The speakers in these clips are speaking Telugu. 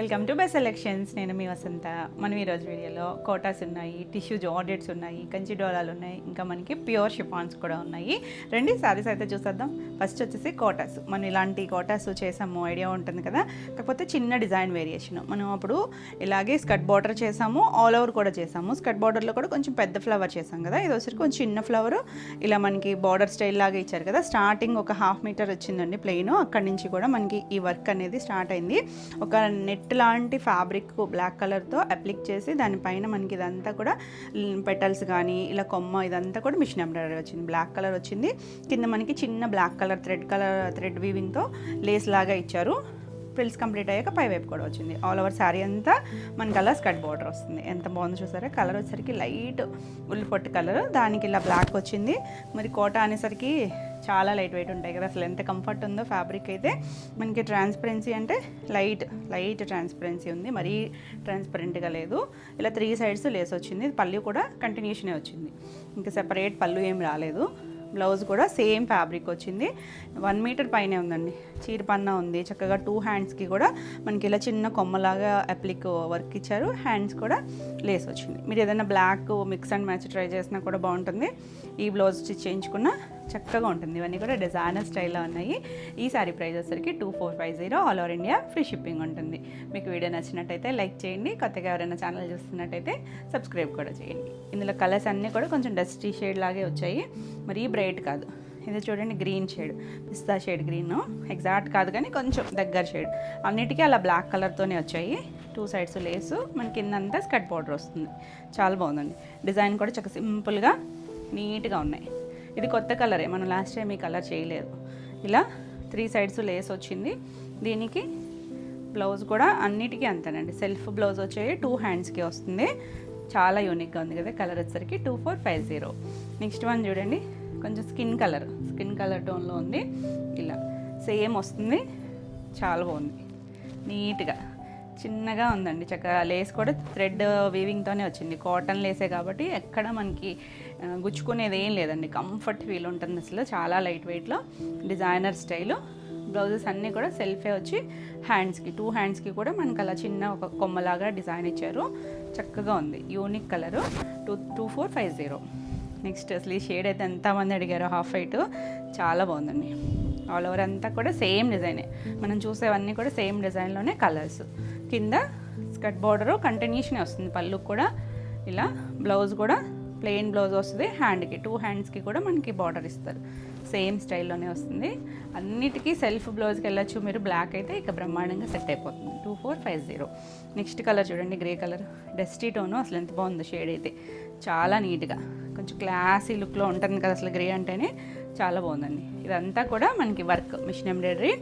Welcome to best selections. నేను మీ వసంత. మనం ఈరోజు వీడియోలో కోటాస్ ఉన్నాయి, టిష్యూ జార్జెట్స్ ఉన్నాయి, కంచి డోలాలు ఉన్నాయి, ఇంకా మనకి ప్యూర్ షిఫాన్స్ కూడా ఉన్నాయి. రండి సారీస్ అయితే చూసేద్దాం. ఫస్ట్ వచ్చేసి కోటాస్. మనం ఇలాంటి కోటాస్ చేసాము, ఐడియా ఉంటుంది కదా, కాకపోతే చిన్న డిజైన్ వేరియేషన్. మనం అప్పుడు ఇలాగే స్కర్ట్ బార్డర్ చేసాము, ఆల్ ఓవర్ కూడా చేసాము. స్కర్ట్ బార్డర్లో కూడా కొంచెం పెద్ద ఫ్లవర్ చేసాం కదా, ఇది వచ్చేసరికి కొంచెం చిన్న ఫ్లవర్ ఇలా మనకి బార్డర్ స్టైల్ లాగా ఇచ్చారు కదా. స్టార్టింగ్ ఒక 1/2 మీటర్ వచ్చిందండి ప్లెయిన్, అక్కడి నుంచి కూడా మనకి ఈ వర్క్ అనేది స్టార్ట్ అయింది. ఒక నెట్ లాంటి ఫ్యాబ్రిక్ బ్లాక్ కలర్తో అప్లిక్ చేసి దానిపైన మనకి ఇదంతా కూడా పెటల్స్ కానీ ఇలా కొమ్మ ఇదంతా కూడా మిషన్ ఎంబ్రాయిడరీ వచ్చింది. బ్లాక్ కలర్ వచ్చింది. కింద మనకి చిన్న బ్లాక్ కలర్ థ్రెడ్ వీవింగ్తో లేస్ లాగా ఇచ్చారు. ఫ్రిల్స్ కంప్లీట్ అయ్యాక పై వైపు కూడా వచ్చింది. ఆల్ ఓవర్ శారీ అంతా మనకి అలా స్కర్ట్ బార్డర్ వస్తుంది. ఎంత బాగుందో చూసారా. కలర్ వచ్చేసరికి లైట్ ఉల్లిపొట్టు కలర్, దానికి ఇలా బ్లాక్ వచ్చింది. మరి కోటా అనేసరికి చాలా లైట్ వెయిట్ ఉంటాయి కదా, అసలు ఎంత కంఫర్ట్ ఉందో ఫ్యాబ్రిక్ అయితే. మనకి ట్రాన్స్పరెన్సీ అంటే లైట్ ట్రాన్స్పరెన్సీ ఉంది, మరీ ట్రాన్స్పరెంట్గా లేదు. ఇలా 3 సైడ్స్ లేస్ వచ్చింది. పళ్ళు కూడా కంటిన్యూషనే వచ్చింది, ఇంకా సెపరేట్ పళ్ళు ఏం రాలేదు. బ్లౌజ్ కూడా సేమ్ ఫ్యాబ్రిక్ వచ్చింది. 1 మీటర్ పైనే ఉందండి. చీరపన్నా ఉంది చక్కగా. 2 హ్యాండ్స్కి కూడా మనకి ఇలా చిన్న కొమ్మలాగా అప్లిక్ వర్క్ ఇచ్చారు. హ్యాండ్స్ కూడా లేస్ వచ్చింది. మీరు ఏదైనా black mix and match try చేసినా కూడా బాగుంటుంది. ఈ బ్లౌజ్ స్టిచ్ చేయించుకున్నా చక్కగా ఉంటుంది. ఇవన్నీ కూడా డిజైనర్ స్టైల్లో ఉన్నాయి. ఈ సారీ ప్రైస్ వచ్చేసరికి 2450. All over India free shipping ఉంటుంది. మీకు వీడియో నచ్చినట్టయితే లైక్ చేయండి. కొత్తగా ఎవరైనా ఛానల్ చూస్తున్నట్టయితే సబ్స్క్రైబ్ కూడా చేయండి. ఇందులో కలర్స్ అన్నీ కూడా కొంచెం డస్టీ షేడ్ లాగే వచ్చాయి, మరీ బ్రైట్ కాదు. ఇది చూడండి, గ్రీన్ షేడ్, పిస్తా షేడ్ గ్రీన్, ఎగ్జాక్ట్ కాదు కానీ కొంచెం దగ్గర షేడ్. అన్నిటికీ అలా బ్లాక్ కలర్తోనే వచ్చాయి. 2 సైడ్స్ లేసు, మన కిందంతా స్కర్ట్ బార్డర్ వస్తుంది. చాలా బాగుందండి. డిజైన్ కూడా చక్కగా సింపుల్గా నీట్గా ఉన్నాయి. ఇది కొత్త కలరే, మనం లాస్ట్ టైం ఈ కలర్ చేయలేదు. ఇలా 3 సైడ్స్ లేస్ వచ్చింది. దీనికి బ్లౌజ్ కూడా అన్నిటికీ అంతేనండి, సెల్ఫ్ బ్లౌజ్ వచ్చాయి. 2 హ్యాండ్స్కి వస్తుంది. చాలా యూనిక్గా ఉంది కదా. కలర్ వచ్చేసరికి 2450. నెక్స్ట్ వన్ చూడండి, కొంచెం స్కిన్ కలర్ టోన్లో ఉంది. ఇలా సేమ్ వస్తుంది. చాలా బాగుంది, నీట్గా చిన్నగా ఉందండి. చక్కగా లేస్ కూడా థ్రెడ్ వీవింగ్తోనే వచ్చింది. కాటన్ లేసే కాబట్టి ఎక్కడ మనకి గుచ్చుకునేది ఏం లేదండి. కంఫర్ట్ ఫీల్ ఉంటుంది అసలు. చాలా లైట్ వెయిట్లో డిజైనర్ స్టైలు. బ్లౌజెస్ అన్నీ కూడా సెల్ఫే వచ్చి హ్యాండ్స్కి 2 హ్యాండ్స్కి కూడా మనకు అలా చిన్న ఒక కొమ్మలాగా డిజైన్ ఇచ్చారు. చక్కగా ఉంది. Unique colour. 2450. నెక్స్ట్ అసలు ఈ షేడ్ అయితే ఎంతమంది అడిగారో, హాఫ్ వైట్. చాలా బాగుందండి. ఆల్ ఓవర్ అంతా కూడా సేమ్ డిజైనే. మనం చూసేవన్నీ కూడా సేమ్ డిజైన్లోనే కలర్స్. కింద స్కర్ట్ బార్డరు కంటిన్యూషనే వస్తుంది. పళ్ళు కూడా ఇలా. బ్లౌజ్ కూడా ప్లెయిన్ బ్లౌజ్ వస్తుంది. హ్యాండ్కి 2 హ్యాండ్స్కి కూడా మనకి బార్డర్ ఇస్తారు. సేమ్ స్టైల్లోనే వస్తుంది. అన్నిటికీ సెల్ఫ్ బ్లౌజ్కి వెళ్ళచ్చు మీరు. బ్లాక్ అయితే ఇక బ్రహ్మాండంగా సెట్ అయిపోతుంది. 2450. నెక్స్ట్ కలర్ చూడండి, గ్రే కలర్, డస్టీ టోను. అసలు ఎంత బాగుందో షేడ్ అయితే. చాలా నీట్గా కొంచెం క్లాసీ లుక్లో ఉంటుంది కదా అసలు గ్రే అంటేనే. చాలా బాగుందండి. ఇదంతా కూడా మనకి వర్క్ మిషన్ ఎంబ్రాయిడరీ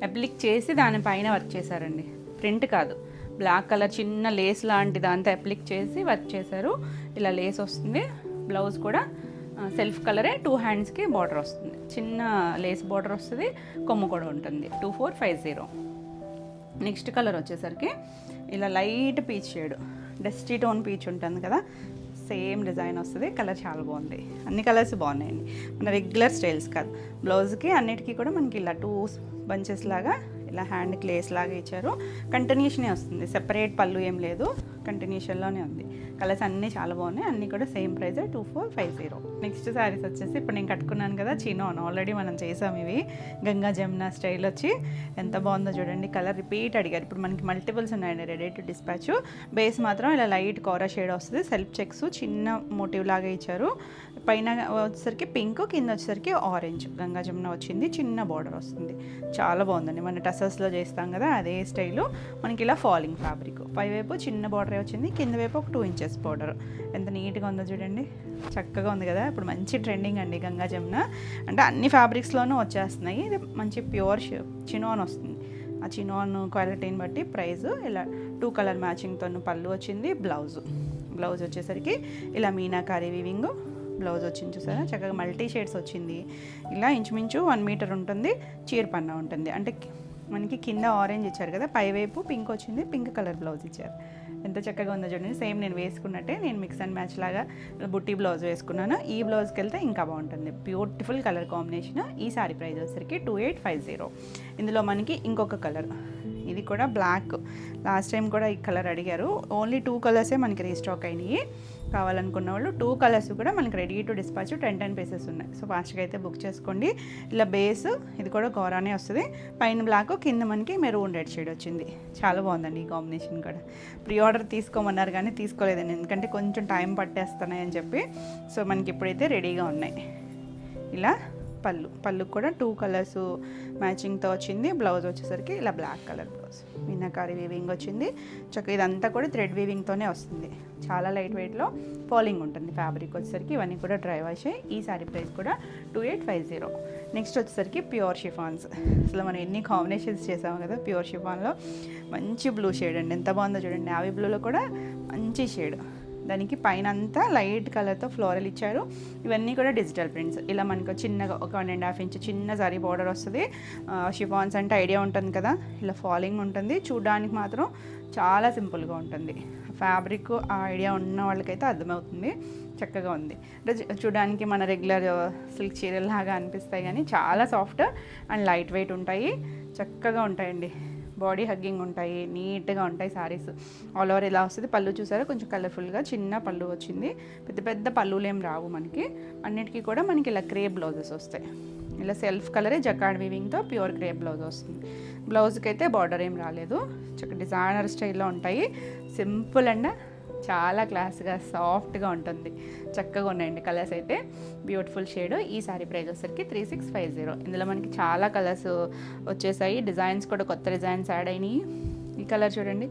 అప్లిక్ చేసి దానిపైన వర్క్ చేశారండి. ప్రింట్ కాదు, బ్లాక్ కలర్ చిన్న లేస్ లాంటి దాంతో అప్లిక్ చేసి వర్క్ చేశారు. ఇలా లేస్ వస్తుంది. బ్లౌజ్ కూడా సెల్ఫ్ కలరే. 2 హ్యాండ్స్కి బార్డర్ వస్తుంది. చిన్న లేస్ బార్డర్ వస్తుంది. కొమ్ము కూడా ఉంటుంది. 2450. నెక్స్ట్ కలర్ వచ్చేసరికి ఇలా light peach shade, dusty tone peach ఉంటుంది కదా, సేమ్ డిజైన్ వస్తుంది. కలర్ చాలా బాగుంది. అన్ని కలర్స్ బాగున్నాయండి. మన రెగ్యులర్ స్టైల్స్ కాదు. బ్లౌజ్కి అన్నిటికీ కూడా మనకి ఇలా 2 బంచెస్ లాగా ఇలా హ్యాండ్కి లేస్ లాగా ఇచ్చారు. కంటిన్యూషనే వస్తుంది. సెపరేట్ పళ్ళు ఏం లేదు, కంటిన్యూషన్లోనే ఉంది. కలర్స్ అన్నీ చాలా బాగున్నాయి. అన్నీ కూడా సేమ్ ప్రైస్ 2450. నెక్స్ట్ శారీస్ వచ్చేసి ఇప్పుడు నేను కట్టుకున్నాను కదా, చినోన్. ఆల్రెడీ మనం చేసాం. ఇవి గంగా జమున స్టైల్ వచ్చి ఎంత బాగుందో చూడండి. కలర్ రిపీట్ అడిగారు. ఇప్పుడు మనకి మల్టిపుల్స్ ఉన్నాయండి, రెడీ టు డిస్పాచ్. బేస్ మాత్రం ఇలా లైట్ కోరా షేడ్ వస్తుంది. సెల్ఫ్ చెక్స్ చిన్న మోటివ్ లాగా ఇచ్చారు. పైన వచ్చేసరికి పింక్, కింద వచ్చేసరికి ఆరెంజ్ గంగా జమున వచ్చింది. చిన్న బార్డర్ వస్తుంది. చాలా బాగుందండి. మన టసల్స్లో చేస్తాం కదా అదే స్టైలు. మనకి ఇలా ఫాలింగ్ ఫ్యాబ్రిక్. పైవైపు చిన్న బార్డరే వచ్చింది, కింద వైపు ఒక 2 ఇంచెస్ బార్డర్. ఎంత నీట్గా ఉందో చూడండి. చక్కగా ఉంది కదా. ఇప్పుడు మంచి ట్రెండింగ్ అండి గంగా జమున. అంటే అన్ని ఫ్యాబ్రిక్స్లోనూ వచ్చేస్తున్నాయి. ఇది మంచి ప్యూర్ చినోన్ వస్తుంది. ఆ చినోన్ క్వాలిటీని బట్టి ప్రైస్. ఇలా 2 కలర్ మ్యాచింగ్తో పళ్ళు వచ్చింది. బ్లౌజ్ వచ్చేసరికి ఇలా మీనాకారి వీవింగ్ బ్లౌజ్ వచ్చింది. చూసారా, చక్కగా మల్టీ షేడ్స్ వచ్చింది. ఇలా ఇంచుమించు 1 మీటర్ ఉంటుంది. చీరపన్నా ఉంటుంది. అంటే మనకి కింద ఆరెంజ్ ఇచ్చారు కదా, పైవైపు పింక్ వచ్చింది. పింక్ కలర్ బ్లౌజ్ ఇచ్చారు. ఎంత చక్కగా ఉందో చూడండి. సేమ్ నేను వేసుకున్నట్టే నేను మిక్స్ అండ్ మ్యాచ్ లాగా బుట్టి బ్లౌజ్ వేసుకున్నాను. ఈ బ్లౌజ్కి వెళ్తే ఇంకా బాగుంటుంది. Beautiful colour combination. ఈ సారీ ప్రైస్ వచ్చేసరికి 2850. ఇందులో మనకి ఇంకొక కలర్, ఇది కూడా బ్లాక్. లాస్ట్ టైం కూడా ఈ కలర్ అడిగారు. ఓన్లీ 2 కలర్సే మనకి రీస్టాక్ అయినాయి. కావాలనుకున్న వాళ్ళు 2 కలర్స్ కూడా మనకి రెడీ టు డిస్పాచ్ 10 పీసెస్ ఉన్నాయి. సో ఫాస్ట్గా అయితే బుక్ చేసుకోండి. ఇలా బేస్ ఇది కూడా గోరానే వస్తుంది. పైన బ్లాక్, కింద మనకి మెరూన్ రెడ్ షేడ్ వచ్చింది. చాలా బాగుందండి ఈ కాంబినేషన్ కూడా. ప్రీ ఆర్డర్ తీసుకోమన్నారు కానీ తీసుకోలేదండి, ఎందుకంటే కొంచెం టైం పట్టేస్తున్నాయి అని చెప్పి. సో మనకి ఇప్పుడైతే రెడీగా ఉన్నాయి. ఇలా పళ్ళు కూడా 2 కలర్స్ మ్యాచింగ్తో వచ్చింది. బ్లౌజ్ వచ్చేసరికి ఇలా black colour blouse, meenakari weaving వచ్చింది. చక్కగా ఇదంతా కూడా థ్రెడ్ వీవింగ్తోనే వస్తుంది. చాలా లైట్ వెయిట్లో ఫాలింగ్ ఉంటుంది. ఫ్యాబ్రిక్ వచ్చేసరికి ఇవన్నీ కూడా డ్రై వాష్ అయ్యి. ఈ శారీ ప్రైస్ కూడా 2850. నెక్స్ట్ వచ్చేసరికి ప్యూర్ షిఫాన్స్. అసలు మనం ఎన్ని కాంబినేషన్స్ చేసాము కదా ప్యూర్ షిఫాన్లో. మంచి బ్లూ షేడ్ అండి, ఎంత బాగుందో చూడండి. నావీ బ్లూలో కూడా మంచి షేడ్. దానికి పైన అంతా లైట్ కలర్తో ఫ్లోరల్ ఇచ్చారు. ఇవన్నీ కూడా డిజిటల్ ప్రింట్స్. ఇలా మనకు చిన్నగా ఒక 1.5 ఇంచ్ చిన్న జరీ బార్డర్ వస్తుంది. షిఫాన్స్ అంటే ఐడియా ఉంటుంది కదా, ఇలా ఫాలింగ్ ఉంటుంది. చూడడానికి మాత్రం చాలా సింపుల్గా ఉంటుంది. ఫ్యాబ్రిక్ ఆ ఐడియా ఉన్న వాళ్ళకైతే అర్థమవుతుంది. చక్కగా ఉంది. చూడడానికి మన రెగ్యులర్ సిల్క్ చీరల్ లాగా అనిపిస్తాయి, కానీ చాలా సాఫ్ట్ అండ్ లైట్ వెయిట్ ఉంటాయి. చక్కగా ఉంటాయండి. బాడీ హగ్గింగ్ ఉంటాయి, నీట్గా ఉంటాయి సారీస్. ఆల్ ఓవర్ ఇలా వస్తుంది. పళ్ళు చూసారా, కొంచెం కలర్ఫుల్గా చిన్న పళ్ళు వచ్చింది. పెద్ద పెద్ద పళ్ళులు ఏం రావు మనకి. అన్నిటికీ కూడా మనకి ఇలా క్రేప్ బ్లౌజెస్ వస్తాయి. ఇలా సెల్ఫ్ కలరే జకార్డ్ వీవింగ్తో ప్యూర్ క్రేప్ బ్లౌజ్ వస్తుంది. బ్లౌజ్కి అయితే బార్డర్ ఏం రాలేదు. చక్కగా డిజైనర్ స్టైల్లో ఉంటాయి. సింపుల్ అండ్ చాలా క్లాస్గా సాఫ్ట్గా ఉంటుంది. చక్కగా ఉన్నాయండి కలర్స్ అయితే. Beautiful shade. ఈ సారీ ప్రైస్ వచ్చేసరికి 3650. ఇందులో మనకి చాలా కలర్స్ వచ్చేసాయి. డిజైన్స్ కూడా కొత్త డిజైన్స్ యాడ్ అయినాయి. ఈ కలర్ చూడండి,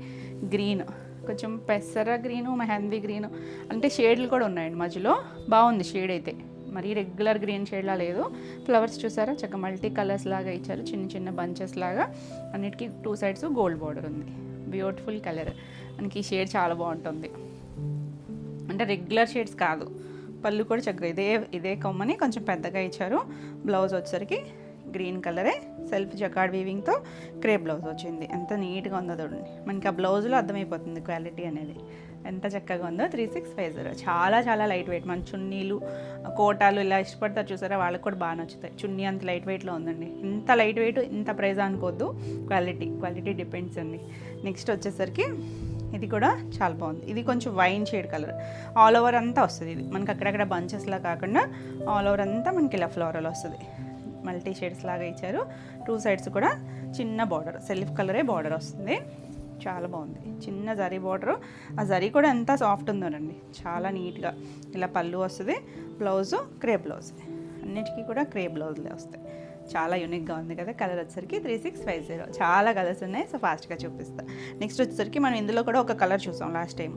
గ్రీన్, కొంచెం పెసర గ్రీను, మెహందీ గ్రీను, అంటే షేడ్లు కూడా ఉన్నాయండి మధ్యలో. బాగుంది షేడ్ అయితే. మరీ రెగ్యులర్ గ్రీన్ షేడ్లా లేదు. ఫ్లవర్స్ చూసారా, చక్కగా మల్టీ కలర్స్ లాగా ఇచ్చారు, చిన్న చిన్న బంచెస్ లాగా. అన్నిటికీ 2 సైడ్స్ గోల్డ్ బార్డర్ ఉంది. Beautiful colour. మనకి ఈ షేడ్ చాలా బాగుంటుంది. అంటే రెగ్యులర్ షేడ్స్ కాదు. పళ్ళు కూడా చక్కగా ఇదే కొమ్మని కొంచెం పెద్దగా ఇచ్చారు. బ్లౌజ్ వచ్చేసరికి గ్రీన్ కలరే సెల్ఫ్ జకార్డ్ వీవింగ్తో క్రేప్ బ్లౌజ్ వచ్చింది. ఎంత నీట్గా ఉందో చూడండి. మనకి ఆ బ్లౌజ్లో అర్థమైపోతుంది క్వాలిటీ అనేది ఎంత చక్కగా ఉందో. 3650. చాలా చాలా లైట్ వెయిట్. మన చున్నీలు, కోటాలు ఇలా ఇష్టపడతారు చూసారా, వాళ్ళకి కూడా బాగా నచ్చుతాయి. చున్నీ అంత లైట్ వెయిట్లో ఉందండి. ఇంత లైట్ వెయిట్ ఇంత ప్రైస్ అనుకోవద్దు. క్వాలిటీ డిపెండ్స్ అండి. నెక్స్ట్ వచ్చేసరికి ఇది కూడా చాలా బాగుంది. ఇది కొంచెం wine shade colour. All over అంతా వస్తుంది. ఇది మనకి అక్కడక్కడ బంచెస్లా కాకుండా ఆల్ ఓవర్ అంతా మనకి ఇలా ఫ్లోరల్ వస్తుంది. మల్టీ షేడ్స్ లాగా ఇచ్చారు. 2 సైడ్స్ కూడా చిన్న బార్డర్, సెల్ఫ్ కలరే బార్డర్ వస్తుంది. చాలా బాగుంది. చిన్న జరీ బార్డరు. ఆ జరీ కూడా ఎంత సాఫ్ట్ ఉందోనండి. చాలా నీట్గా ఇలా పళ్ళు వస్తుంది. Blouse crepe blouse. అన్నిటికీ కూడా క్రేప్ బ్లౌజ్లే వస్తాయి. చాలా యూనిక్గా ఉంది కదా. కలర్ వచ్చేసరికి 3650. చాలా కలర్స్ ఉన్నాయి. సో ఫాస్ట్గా చూపిస్తాను. నెక్స్ట్ వచ్చేసరికి మనం ఇందులో కూడా ఒక కలర్ చూసాం లాస్ట్ టైం,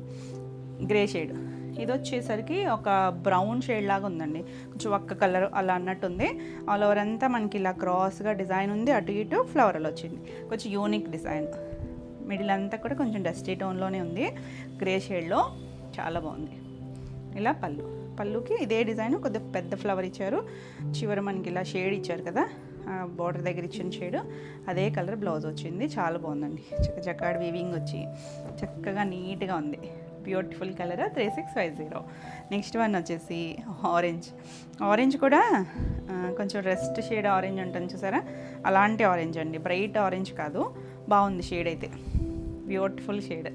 గ్రే షేడ్. ఇది వచ్చేసరికి ఒక బ్రౌన్ షేడ్ లాగా ఉందండి. కొంచెం ఒక్క కలర్ అలా అన్నట్టుంది. ఆల్ ఓవర్ అంతా మనకి ఇలా క్రాస్గా డిజైన్ ఉంది. అటు ఇటు ఫ్లవరల్ వచ్చింది. కొంచెం యూనిక్ డిజైన్. మిడిల్ అంతా కూడా కొంచెం డస్టీ టోన్లోనే ఉంది, గ్రే షేడ్లో. చాలా బాగుంది. ఇలా పళ్ళుకి ఇదే డిజైన్, కొద్దిగా పెద్ద ఫ్లవర్ ఇచ్చారు. చివరి మనకి ఇలా షేడ్ ఇచ్చారు కదా, బార్డర్ దగ్గర ఇచ్చిన షేడ్, అదే కలర్ బ్లౌజ్ వచ్చింది. చాలా బాగుందండి. జకార్డ్ వీవింగ్ వచ్చి చక్కగా నీట్గా ఉంది. Beautiful colour. 3650. నెక్స్ట్ వన్ వచ్చేసి ఆరెంజ్ కూడా కొంచెం రెస్ట్ షేడ్ ఆరెంజ్ ఉంటుంది చూసారా, అలాంటి ఆరెంజ్ అండి. బ్రైట్ ఆరెంజ్ కాదు. బాగుంది షేడ్ అయితే. Beautiful shade.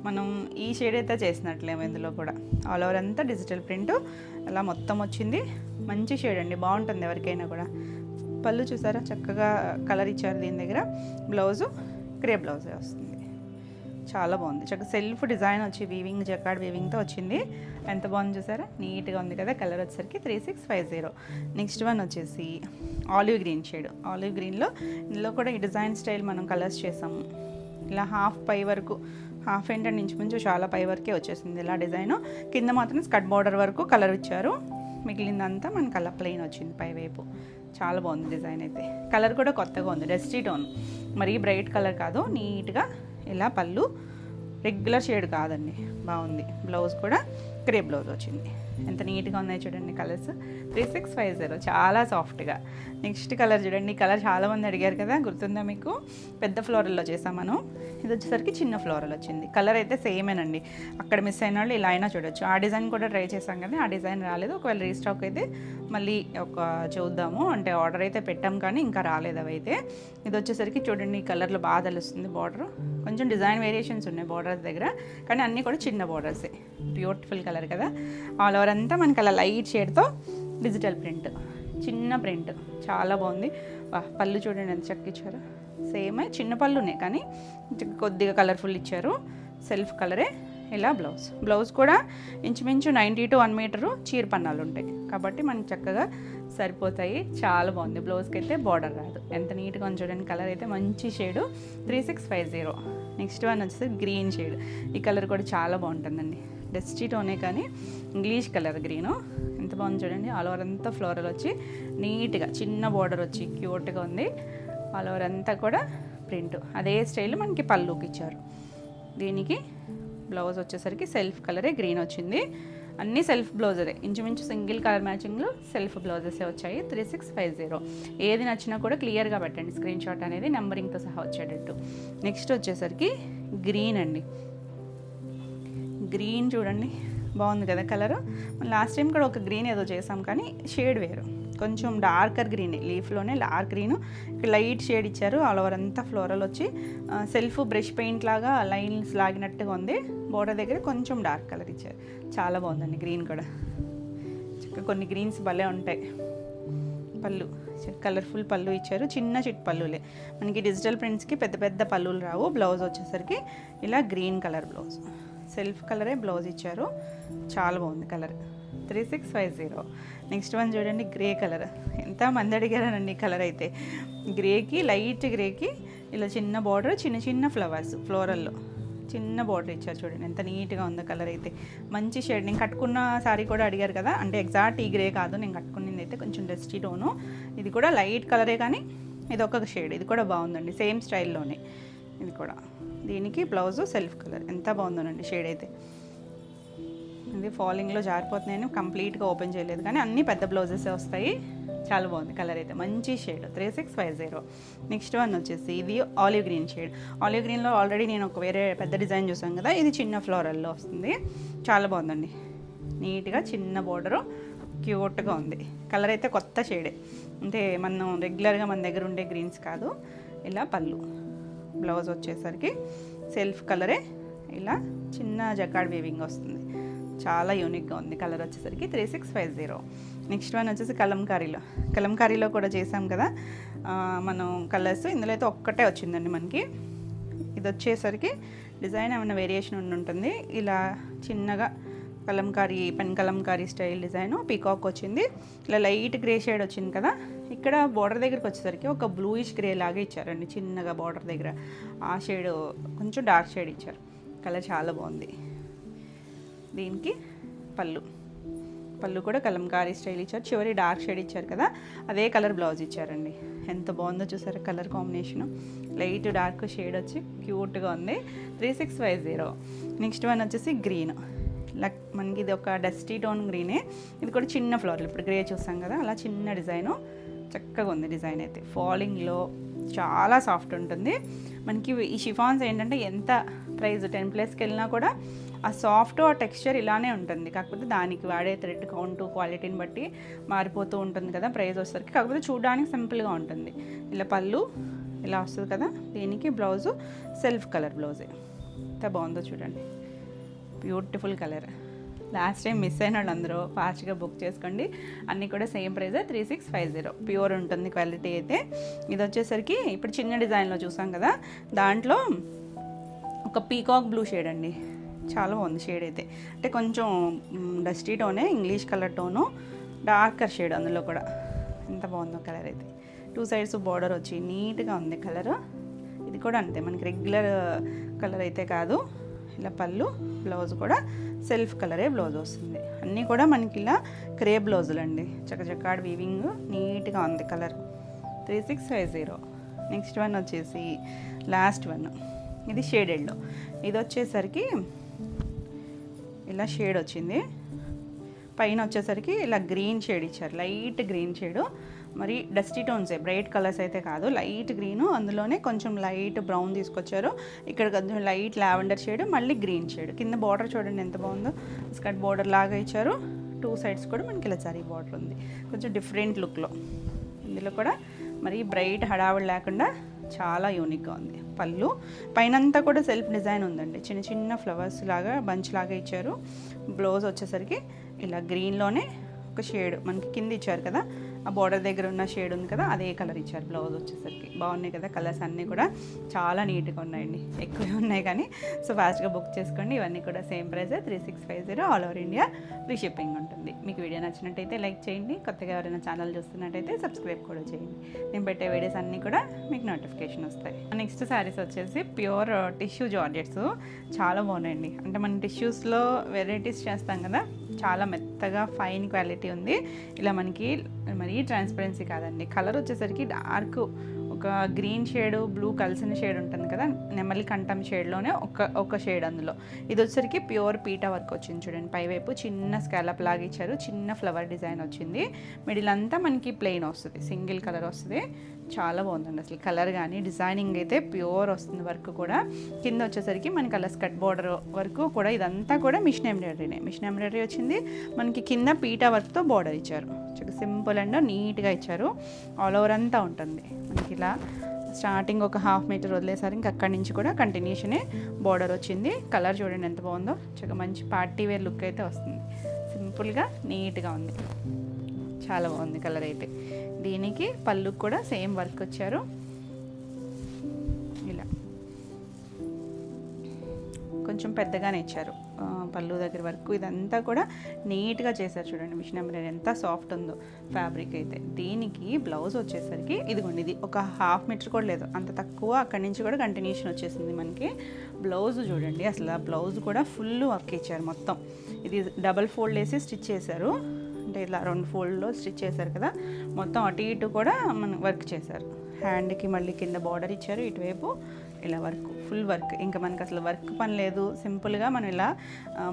మనం ఈ షేడ్ అయితే చేసినట్లేము. ఇందులో కూడా ఆల్ ఓవర్ అంతా డిజిటల్ ప్రింట్ అలా మొత్తం వచ్చింది. మంచి షేడ్ అండి, బాగుంటుంది ఎవరికైనా కూడా. పళ్ళు చూసారా, చక్కగా కలర్ ఇచ్చారు దీని దగ్గర. బ్లౌజు క్రేప్ బ్లౌజే వస్తుంది. చాలా బాగుంది. చక్కగా సెల్ఫ్ డిజైన్ వచ్చి వీవింగ్, జకార్డ్ వీవింగ్తో వచ్చింది. ఎంత బాగుంది చూసారా, నీట్గా ఉంది కదా. కలర్ వచ్చేసరికి 3650. నెక్స్ట్ వన్ వచ్చేసి ఆలివ్ గ్రీన్ షేడ్. ఆలివ్ గ్రీన్లో ఇందులో కూడా ఈ డిజైన్ స్టైల్ మనం కలర్స్ చేసాము. ఇలా హాఫ్ పై వరకు, హాఫ్ ఏంటంటే ఇంచుమించు చాలా పై వరకే వచ్చేసింది ఇలా డిజైన్. కింద మాత్రం స్కర్ట్ బార్డర్ వరకు కలర్ ఇచ్చారు. మిగిలిందంతా మనకి అలా ప్లెయిన్ వచ్చింది పై వైపు. చాలా బాగుంది డిజైన్ అయితే. కలర్ కూడా కొత్తగా ఉంది, డస్టీ టోన్, మరీ బ్రైట్ కలర్ కాదు. నీట్గా ఇలా పళ్ళు రెగ్యులర్ షేడ్ కాదండి, బాగుంది. బ్లౌజ్ కూడా క్రేప్ బ్లౌజ్ వచ్చింది. ఎంత నీట్గా ఉన్నాయి చూడండి కలర్స్. 3650 చాలా సాఫ్ట్గా. నెక్స్ట్ కలర్ చూడండి. ఈ కలర్ చాలామంది అడిగారు కదా, గుర్తుందా మీకు? పెద్ద ఫ్లోరల్లో చేసాం మనం. ఇది వచ్చేసరికి చిన్న ఫ్లోరల్ వచ్చింది. కలర్ అయితే సేమేనండి. అక్కడ మిస్ అయిన వాళ్ళు ఇలా అయినా చూడొచ్చు. ఆ డిజైన్ కూడా ట్రై చేసాం కానీ ఆ డిజైన్ రాలేదు. ఒకవేళ రీస్టాక్ అయితే మళ్ళీ చూద్దాము. అంటే ఆర్డర్ అయితే పెట్టాం కానీ ఇంకా రాలేదు అవైతే. ఇది వచ్చేసరికి చూడండి ఈ కలర్లో బాగా తెలుస్తుంది. బార్డర్ కొంచెం డిజైన్ వేరియేషన్స్ ఉన్నాయి బార్డర్స్ దగ్గర, కానీ అన్నీ కూడా చిన్న బార్డర్సే. బ్యూటిఫుల్ కలర్ కదా. ఆల్ ఓవర్ అంతా మనకి అలా లైట్ షేడ్తో డిజిటల్ ప్రింట్, చిన్న ప్రింట్, చాలా బాగుంది. పళ్ళు చూడండి ఎంత చక్కగా ఇచ్చారు. సేమే చిన్న పళ్ళునే కానీ కొద్దిగా కలర్ఫుల్ ఇచ్చారు. సెల్ఫ్ కలరే. ఇలా బ్లౌజ్ కూడా ఇంచుమించు 90 to 1 మీటరు చీర పన్నాలు ఉంటాయి కాబట్టి మనకి చక్కగా సరిపోతాయి. చాలా బాగుంది. బ్లౌజ్కి అయితే బార్డర్ రాదు. ఎంత నీట్గా ఉంది చూడండి. కలర్ అయితే మంచి షేడు. 3650. నెక్స్ట్ వన్ వచ్చేసి గ్రీన్ షేడ్. ఈ కలర్ కూడా చాలా బాగుంటుందండి. డస్టీ టోనే కానీ ఇంగ్లీష్ కలర్ గ్రీను. ఎంత బాగుంది చూడండి. ఆల్ ఓవర్ అంతా ఫ్లోరల్ వచ్చి నీట్గా చిన్న బార్డర్ వచ్చి క్యూట్గా ఉంది. ఆల్ ఓవర్ అంతా కూడా ప్రింట్ అదే స్టైల్ మనకి పళ్ళుకి ఇచ్చారు. దీనికి బ్లౌజ్ వచ్చేసరికి సెల్ఫ్ కలరే గ్రీన్ వచ్చింది. అన్నీ సెల్ఫ్ బ్లౌజరే. ఇంచుమించు సింగిల్ కలర్ మ్యాచింగ్లో సెల్ఫ్ బ్లౌజెసే వచ్చాయి. 3650. ఏది నచ్చినా కూడా క్లియర్గా పెట్టండి స్క్రీన్ షాట్ అనేది, నెంబరింగ్తో సహా వచ్చేటట్టు. నెక్స్ట్ వచ్చేసరికి గ్రీన్ అండి. గ్రీన్ చూడండి బాగుంది కదా కలరు. లాస్ట్ టైం కూడా ఒక గ్రీన్ ఏదో చేసాం కానీ షేడ్ వేరు, కొంచెం డార్కర్ గ్రీన్. లీఫ్లోనే డార్క్ గ్రీను, ఇక్కడ లైట్ షేడ్ ఇచ్చారు. ఆల్ ఓవర్ అంతా ఫ్లోరల్ వచ్చి సెల్ఫ్ బ్రష్ పెయింట్ లాగా లైన్స్ లాగినట్టుగా ఉంది. బోర్డర్ దగ్గర కొంచెం డార్క్ కలర్ ఇచ్చారు. చాలా బాగుందండి గ్రీన్ కూడా. చక్కగా కొన్ని గ్రీన్స్ భలే ఉంటాయి. పళ్ళు కలర్ఫుల్ పళ్ళు ఇచ్చారు. చిన్న చిట్ పళ్ళులే మనకి. డిజిటల్ ప్రింట్స్కి పెద్ద పెద్ద పళ్ళులు రావు. బ్లౌజ్ వచ్చేసరికి ఇలా గ్రీన్ కలర్ బ్లౌజ్, సెల్ఫ్ కలరే బ్లౌజ్ ఇచ్చారు. చాలా బాగుంది కలర్. 3650. నెక్స్ట్ వన్ చూడండి గ్రే కలర్. ఎంత మంది అడిగారనండి కలర్ అయితే. గ్రేకి లైట్ గ్రేకి ఇలా చిన్న బార్డర్, చిన్న చిన్న ఫ్లవర్స్ ఫ్లోరల్లో చిన్న బార్డర్ ఇచ్చారు. చూడండి ఎంత నీట్గా ఉందో కలర్ అయితే. మంచి షేడ్. నేను కట్టుకున్న శారీ కూడా అడిగారు కదా, అంటే ఎగ్జాక్ట్ ఈ గ్రే కాదు, నేను కట్టుకున్నది అయితే కొంచెం డస్టీ టోను. ఇది కూడా లైట్ కలరే కానీ ఇది ఒక షేడ్. ఇది కూడా బాగుందండి, సేమ్ స్టైల్లోనే ఇది కూడా. దీనికి బ్లౌజ్ సెల్ఫ్ కలర్. ఎంత బాగుందోనండి షేడ్ అయితే. ఇది ఫాలింగ్లో జారిపోతున్నాయని కంప్లీట్గా ఓపెన్ చేయలేదు కానీ అన్నీ పెద్ద బ్లౌజెసే వస్తాయి. చాలా బాగుంది కలర్ అయితే. మంచి షేడ్. 3650. నెక్స్ట్ వన్ వచ్చేసి ఇది ఆలివ్ గ్రీన్ షేడ్. ఆలివ్ గ్రీన్లో ఆల్రెడీ నేను ఒక వేరే పెద్ద డిజైన్ చూసాను కదా, ఇది చిన్న ఫ్లోరల్లో వస్తుంది. చాలా బాగుందండి. నీట్గా చిన్న బోర్డరు, క్యూట్గా ఉంది. కలర్ అయితే కొత్త షేడే, అంటే మనం రెగ్యులర్గా మన దగ్గర ఉండే గ్రీన్స్ కాదు. ఇలా పళ్ళు. బ్లౌజ్ వచ్చేసరికి సెల్ఫ్ కలరే ఇలా చిన్న జకాడ్ వీవింగ్ వస్తుంది. చాలా యూనిక్గా ఉంది కలర్ వచ్చేసరికి. 3650. నెక్స్ట్ వన్ వచ్చేసి కలంకారీలో కూడా చేసాం కదా మనం కలర్స్. ఇందులో అయితే ఒక్కటే వచ్చిందండి మనకి. ఇది వచ్చేసరికి డిజైన్ ఏమైనా వేరియేషన్ ఉంటుంది. ఇలా చిన్నగా pen Kalamkari style design peacock వచ్చింది. ఇలా లైట్ గ్రే షేడ్ వచ్చింది కదా. ఇక్కడ బార్డర్ దగ్గరికి వచ్చేసరికి ఒక బ్లూయిష్ గ్రే లాగా ఇచ్చారండి చిన్నగా బార్డర్ దగ్గర. ఆ షేడ్ కొంచెం డార్క్ షేడ్ ఇచ్చారు. కలర్ చాలా బాగుంది. దీనికి పళ్ళు కూడా కలంకారీ స్టైల్ ఇచ్చారు. చివరి డార్క్ షేడ్ ఇచ్చారు కదా, అదే కలర్ బ్లౌజ్ ఇచ్చారండి. ఎంత బాగుందో చూసారు colour combination. Light dark shade వచ్చి క్యూట్గా ఉంది. 3650. నెక్స్ట్ వన్ వచ్చేసి గ్రీన్. మనకి ఇది ఒక డస్టీ టోన్ గ్రీనే. ఇది కూడా చిన్న ఫ్లోర్లు, ఇప్పుడు గ్రే చూసాం కదా అలా చిన్న డిజైను. చక్కగా ఉంది డిజైన్ అయితే. ఫాలింగ్లో చాలా సాఫ్ట్ ఉంటుంది మనకి. ఈ షిఫాన్స్ ఏంటంటే ఎంత ప్రైస్ 10+ వెళ్ళినా కూడా ఆ సాఫ్ట్, ఆ టెక్స్చర్ ఇలానే ఉంటుంది. కాకపోతే దానికి వాడే థ్రెడ్ కౌంట్ క్వాలిటీని బట్టి మారిపోతూ ఉంటుంది కదా ప్రైస్ వచ్చేసరికి. కాకపోతే చూడడానికి సింపుల్గా ఉంటుంది. ఇలా పళ్ళు ఇలా వస్తుంది కదా. దీనికి బ్లౌజు సెల్ఫ్ కలర్ బ్లౌజే. ఎంత బాగుందో చూడండి. Beautiful colour. Last time miss అయిన వాళ్ళు అందరూ ఫాస్ట్గా బుక్ చేసుకోండి. అన్నీ కూడా సేమ్ ప్రైజే. 3650. ప్యూర్ ఉంటుంది క్వాలిటీ అయితే. ఇది వచ్చేసరికి ఇప్పుడు చిన్న డిజైన్లో చూసాం కదా, దాంట్లో ఒక పీకాక్ బ్లూ షేడ్ అండి. చాలా బాగుంది షేడ్ అయితే. అంటే కొంచెం డస్టీ టోనే, English colour tone, darker shade అందులో కూడా. ఎంత బాగుందో కలర్ అయితే. 2 సైడ్స్ బార్డర్ వచ్చి నీట్గా ఉంది కలర్. ఇది కూడా అంతే మనకి రెగ్యులర్ కలర్ అయితే కాదు. ఇలా పళ్ళు, బ్లౌజ్ కూడా సెల్ఫ్ కలరే బ్లౌజ్ వస్తుంది. అన్నీ కూడా మనకి ఇలా క్రే బ్లౌజులు అండి. చకచకాడ్ వీవింగ్ నీట్గా ఉంది కలర్. 3650. నెక్స్ట్ వన్ వచ్చేసి లాస్ట్ వన్. ఇది షేడెడ్లో. ఇది వచ్చేసరికి ఇలా షేడ్ వచ్చింది. పైన వచ్చేసరికి ఇలా గ్రీన్ షేడ్ ఇచ్చారు, లైట్ గ్రీన్ షేడు. మరి డస్టీ టోన్సే, బ్రైట్ కలర్స్ అయితే కాదు, లైట్ గ్రీను, అందులోనే కొంచెం లైట్ బ్రౌన్ తీసుకొచ్చారు. ఇక్కడ కొంచెం లైట్ లావెండర్ షేడ్, మళ్ళీ గ్రీన్ షేడ్. కింద బార్డర్ చూడండి ఎంత బాగుందో, స్కర్ట్ బార్డర్ లాగా ఇచ్చారు. 2 సైడ్స్ కూడా మనకి ఇలా జరీ బార్డర్ ఉంది, కొంచెం డిఫరెంట్ లుక్లో. ఇందులో కూడా మరి బ్రైట్ హడావుడి లేకుండా చాలా యూనిక్గా ఉంది. పళ్ళు పైనంతా కూడా సెల్ఫ్ డిజైన్ ఉందండి, చిన్న చిన్న ఫ్లవర్స్ లాగా బంచ్ లాగా ఇచ్చారు. బ్లౌజ్ వచ్చేసరికి ఇలా గ్రీన్లోనే ఒక షేడ్ మనకి కింద ఇచ్చారు కదా, ఆ బార్డర్ దగ్గర ఉన్న షేడ్ ఉంది కదా, అదే కలర్ ఇచ్చారు. బ్లౌజ్ వచ్చేసరికి బాగున్నాయి కదా, కలర్స్ అన్నీ కూడా చాలా నీట్గా ఉన్నాయండి. ఎక్కువే ఉన్నాయి కానీ సో ఫాస్ట్గా బుక్ చేసుకోండి. ఇవన్నీ కూడా same price 3650, all over India free shipping ఉంటుంది. మీకు వీడియో నచ్చినట్టయితే లైక్ చేయండి, కొత్తగా ఎవరైనా ఛానల్ చూస్తున్నట్టయితే సబ్స్క్రైబ్ కూడా చేయండి. నేను పెట్టే వీడియోస్ అన్నీ కూడా మీకు నోటిఫికేషన్ వస్తాయి. నెక్స్ట్ శారీస్ వచ్చేసి ప్యూర్ టిష్యూ జార్జెట్స్, చాలా బాగున్నాయండి. అంటే మనం టిష్యూస్లో వెరైటీస్ చేస్తాం కదా, చాలా మెత్తగా ఫైన్ క్వాలిటీ ఉంది. ఇలా మనకి మరీ ట్రాన్స్పరెన్సీ కాదండి. కలర్ వచ్చేసరికి డార్క్ ఒక గ్రీన్ షేడ్ బ్లూ కలిసిన షేడ్ ఉంటుంది కదా, నెమలి కంఠం షేడ్లోనే ఒక షేడ్. అందులో ఇది వచ్చేసరికి ప్యూర్ పీటా వర్క్ వచ్చింది చూడండి. పైవైపు చిన్న స్కాలప్ లాగా ఇచ్చారు, చిన్న ఫ్లవర్ డిజైన్ వచ్చింది. మిడిల్ అంతా మనకి ప్లెయిన్ వస్తుంది, సింగిల్ కలర్ వస్తుంది. చాలా బాగుందండి అసలు కలర్ కానీ డిజైనింగ్ అయితే ప్యూర్ వస్తుంది. వర్క్ కూడా కింద వచ్చేసరికి మనకి అలా స్కర్ట్ బార్డర్ వరకు కూడా ఇదంతా కూడా మిషన్ ఎంబ్రాయిడరీనే. మిషన్ ఎంబ్రాయిడరీ వచ్చింది మనకి, కింద పీటా వర్క్తో బార్డర్ ఇచ్చారు. సింపుల్ అండ్ నీట్గా ఇచ్చారు. ఆల్ ఓవర్ అంతా ఉంటుంది మనకి ఇలా. స్టార్టింగ్ ఒక 1/2 మీటర్ వదిలేసారు, ఇంక అక్కడి నుంచి కూడా కంటిన్యూషనే బార్డర్ వచ్చింది. కలర్ చూడండి ఎంత బాగుందో, చక్కగా మంచి పార్టీ వేర్ లుక్ అయితే వస్తుంది. సింపుల్గా నీట్గా ఉంది, చాలా బాగుంది కలర్ అయితే. దీనికి పళ్ళు కూడా సేమ్ వర్క్ వచ్చారు. ఇలా కొంచెం పెద్దగానే ఇచ్చారు పళ్ళు దగ్గర వరకు. ఇదంతా కూడా నీట్గా చేశారు చూడండి. మిషన్ ఎంబ్రాయిడరీ ఎంత సాఫ్ట్ ఉందో ఫ్యాబ్రిక్ అయితే. దీనికి బ్లౌజ్ వచ్చేసరికి ఇదిగోండి, ఇది ఒక 1/2 మీటర్ కూడా లేదు, అంత తక్కువ. అక్కడి నుంచి కూడా కంటిన్యూషన్ వచ్చేసింది మనకి. బ్లౌజ్ చూడండి, అసలు ఆ బ్లౌజ్ కూడా ఫుల్ వర్క్ ఇచ్చారు మొత్తం. ఇది డబల్ ఫోల్డ్ వేసి స్టిచ్ చేశారు, అంటే ఇలా 2 ఫోల్డ్లో స్టిచ్ చేశారు కదా, మొత్తం అటు ఇటు కూడా మనం వర్క్ చేశారు. హ్యాండ్కి మళ్ళీ కింద బార్డర్ ఇచ్చారు, ఇటువైపు ఇలా వర్క్, ఫుల్ వర్క్. ఇంకా మనకి అసలు వర్క్ పని లేదు, సింపుల్గా మనం ఇలా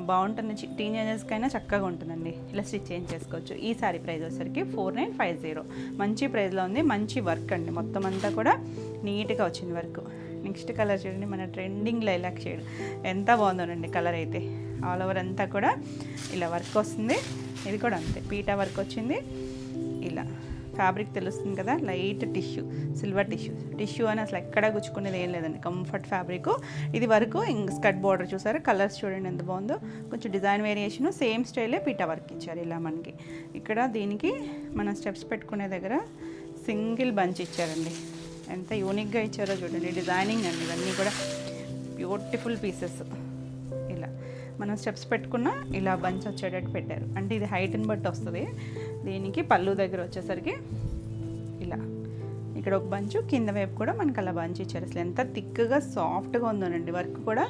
బాగుంటుంది. టీనేజర్స్కైనా చక్కగా ఉంటుందండి, ఇలా స్టిచ్ చేసుకోవచ్చు. ఈ సారీ ప్రైస్ వచ్చేసరికి 4950, మంచి ప్రైస్లో ఉంది. మంచి వర్క్ అండి, మొత్తం అంతా కూడా నీట్గా వచ్చింది వర్క్. నెక్స్ట్ కలర్ చూడండి, మన ట్రెండింగ్ లైలాక్ షేడ్, ఎంత బాగుందోనండి కలర్ అయితే. ఆల్ ఓవర్ అంతా కూడా ఇలా వర్క్ వస్తుంది. ఇది కూడా అంతే, పీటా వర్క్ వచ్చింది. ఇలా ఫ్యాబ్రిక్ తెలుస్తుంది కదా, లైట్ టిష్యూ, సిల్వర్ టిష్యూ అని అసలు ఎక్కడా గుచ్చుకునేది ఏం లేదండి, కంఫర్ట్ ఫ్యాబ్రిక్. ఇది వరకు ఇంక స్కర్ట్ బార్డర్ చూసారు, కలర్స్ చూడండి ఎంత బాగుందో. కొంచెం డిజైన్ వేరియేషన్, సేమ్ స్టైలే పీటా వర్క్ ఇచ్చారు ఇలా మనకి. ఇక్కడ దీనికి మనం స్టెప్స్ పెట్టుకునే దగ్గర సింగిల్ బంచ్ ఇచ్చారండి, ఎంత యూనిక్గా ఇచ్చారో చూడండి. డిజైనింగ్ అండి ఇవన్నీ కూడా బ్యూటిఫుల్ పీసెస్. ఇలా మనం స్టెప్స్ పెట్టుకున్న ఇలా బంచ్ వచ్చేటట్టు పెట్టారు, అంటే ఇది హైట్ని బట్టి వస్తుంది. దీనికి పళ్ళు దగ్గర వచ్చేసరికి ఇలా ఇక్కడ ఒక బంచు, కింద వైపు కూడా మనకి అలా బంచ్ ఇచ్చారు. అసలు ఎంత థిక్గా సాఫ్ట్గా ఉందోనండి, వర్క్ కూడా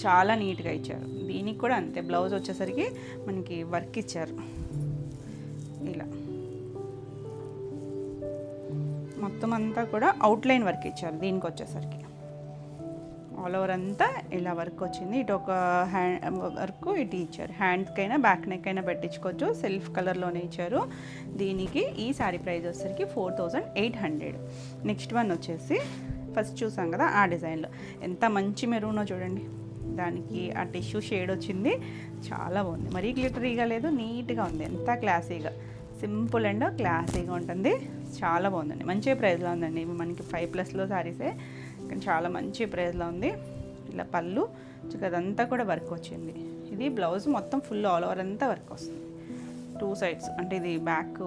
చాలా నీట్గా ఇచ్చారు. దీనికి కూడా అంతే, బ్లౌజ్ వచ్చేసరికి మనకి వర్క్ ఇచ్చారు. ఇలా మొత్తం అంతా కూడా అవుట్లైన్ వర్క్ ఇచ్చారు. దీనికి వచ్చేసరికి ఆల్ ఓవర్ అంతా ఇలా వర్క్ వచ్చింది. ఇటు ఒక హ్యాండ్ వర్క్ ఇటు ఇచ్చారు, హ్యాండ్స్కైనా బ్యాక్ నెక్ అయినా పెట్టించుకోవచ్చు. సెల్ఫ్ కలర్లోనే ఇచ్చారు. దీనికి ఈ శారీ ప్రైస్ వచ్చేసరికి 4800. నెక్స్ట్ వన్ వచ్చేసి ఫస్ట్ చూసాం కదా ఆ డిజైన్లో, ఎంత మంచి మెరూనో చూడండి. దానికి ఆ టిష్యూ షేడ్ వచ్చింది, చాలా బాగుంది. మరీ గ్లిటరీగా లేదు, నీట్గా ఉంది, ఎంత క్లాసీగా, సింపుల్ అండ్ క్లాసీగా ఉంటుంది. చాలా బాగుందండి, మంచి ప్రైస్లో ఉందండి. ఇవి మనకి 5+లో శారీసే, కానీ చాలా మంచి ప్రైస్లో ఉంది. ఇలా పళ్ళు అదంతా కూడా వర్క్ వచ్చింది. ఇది బ్లౌజ్ మొత్తం ఫుల్ ఆల్ ఓవర్ అంతా వర్క్ వస్తుంది. 2 సైడ్స్, అంటే ఇది బ్యాక్,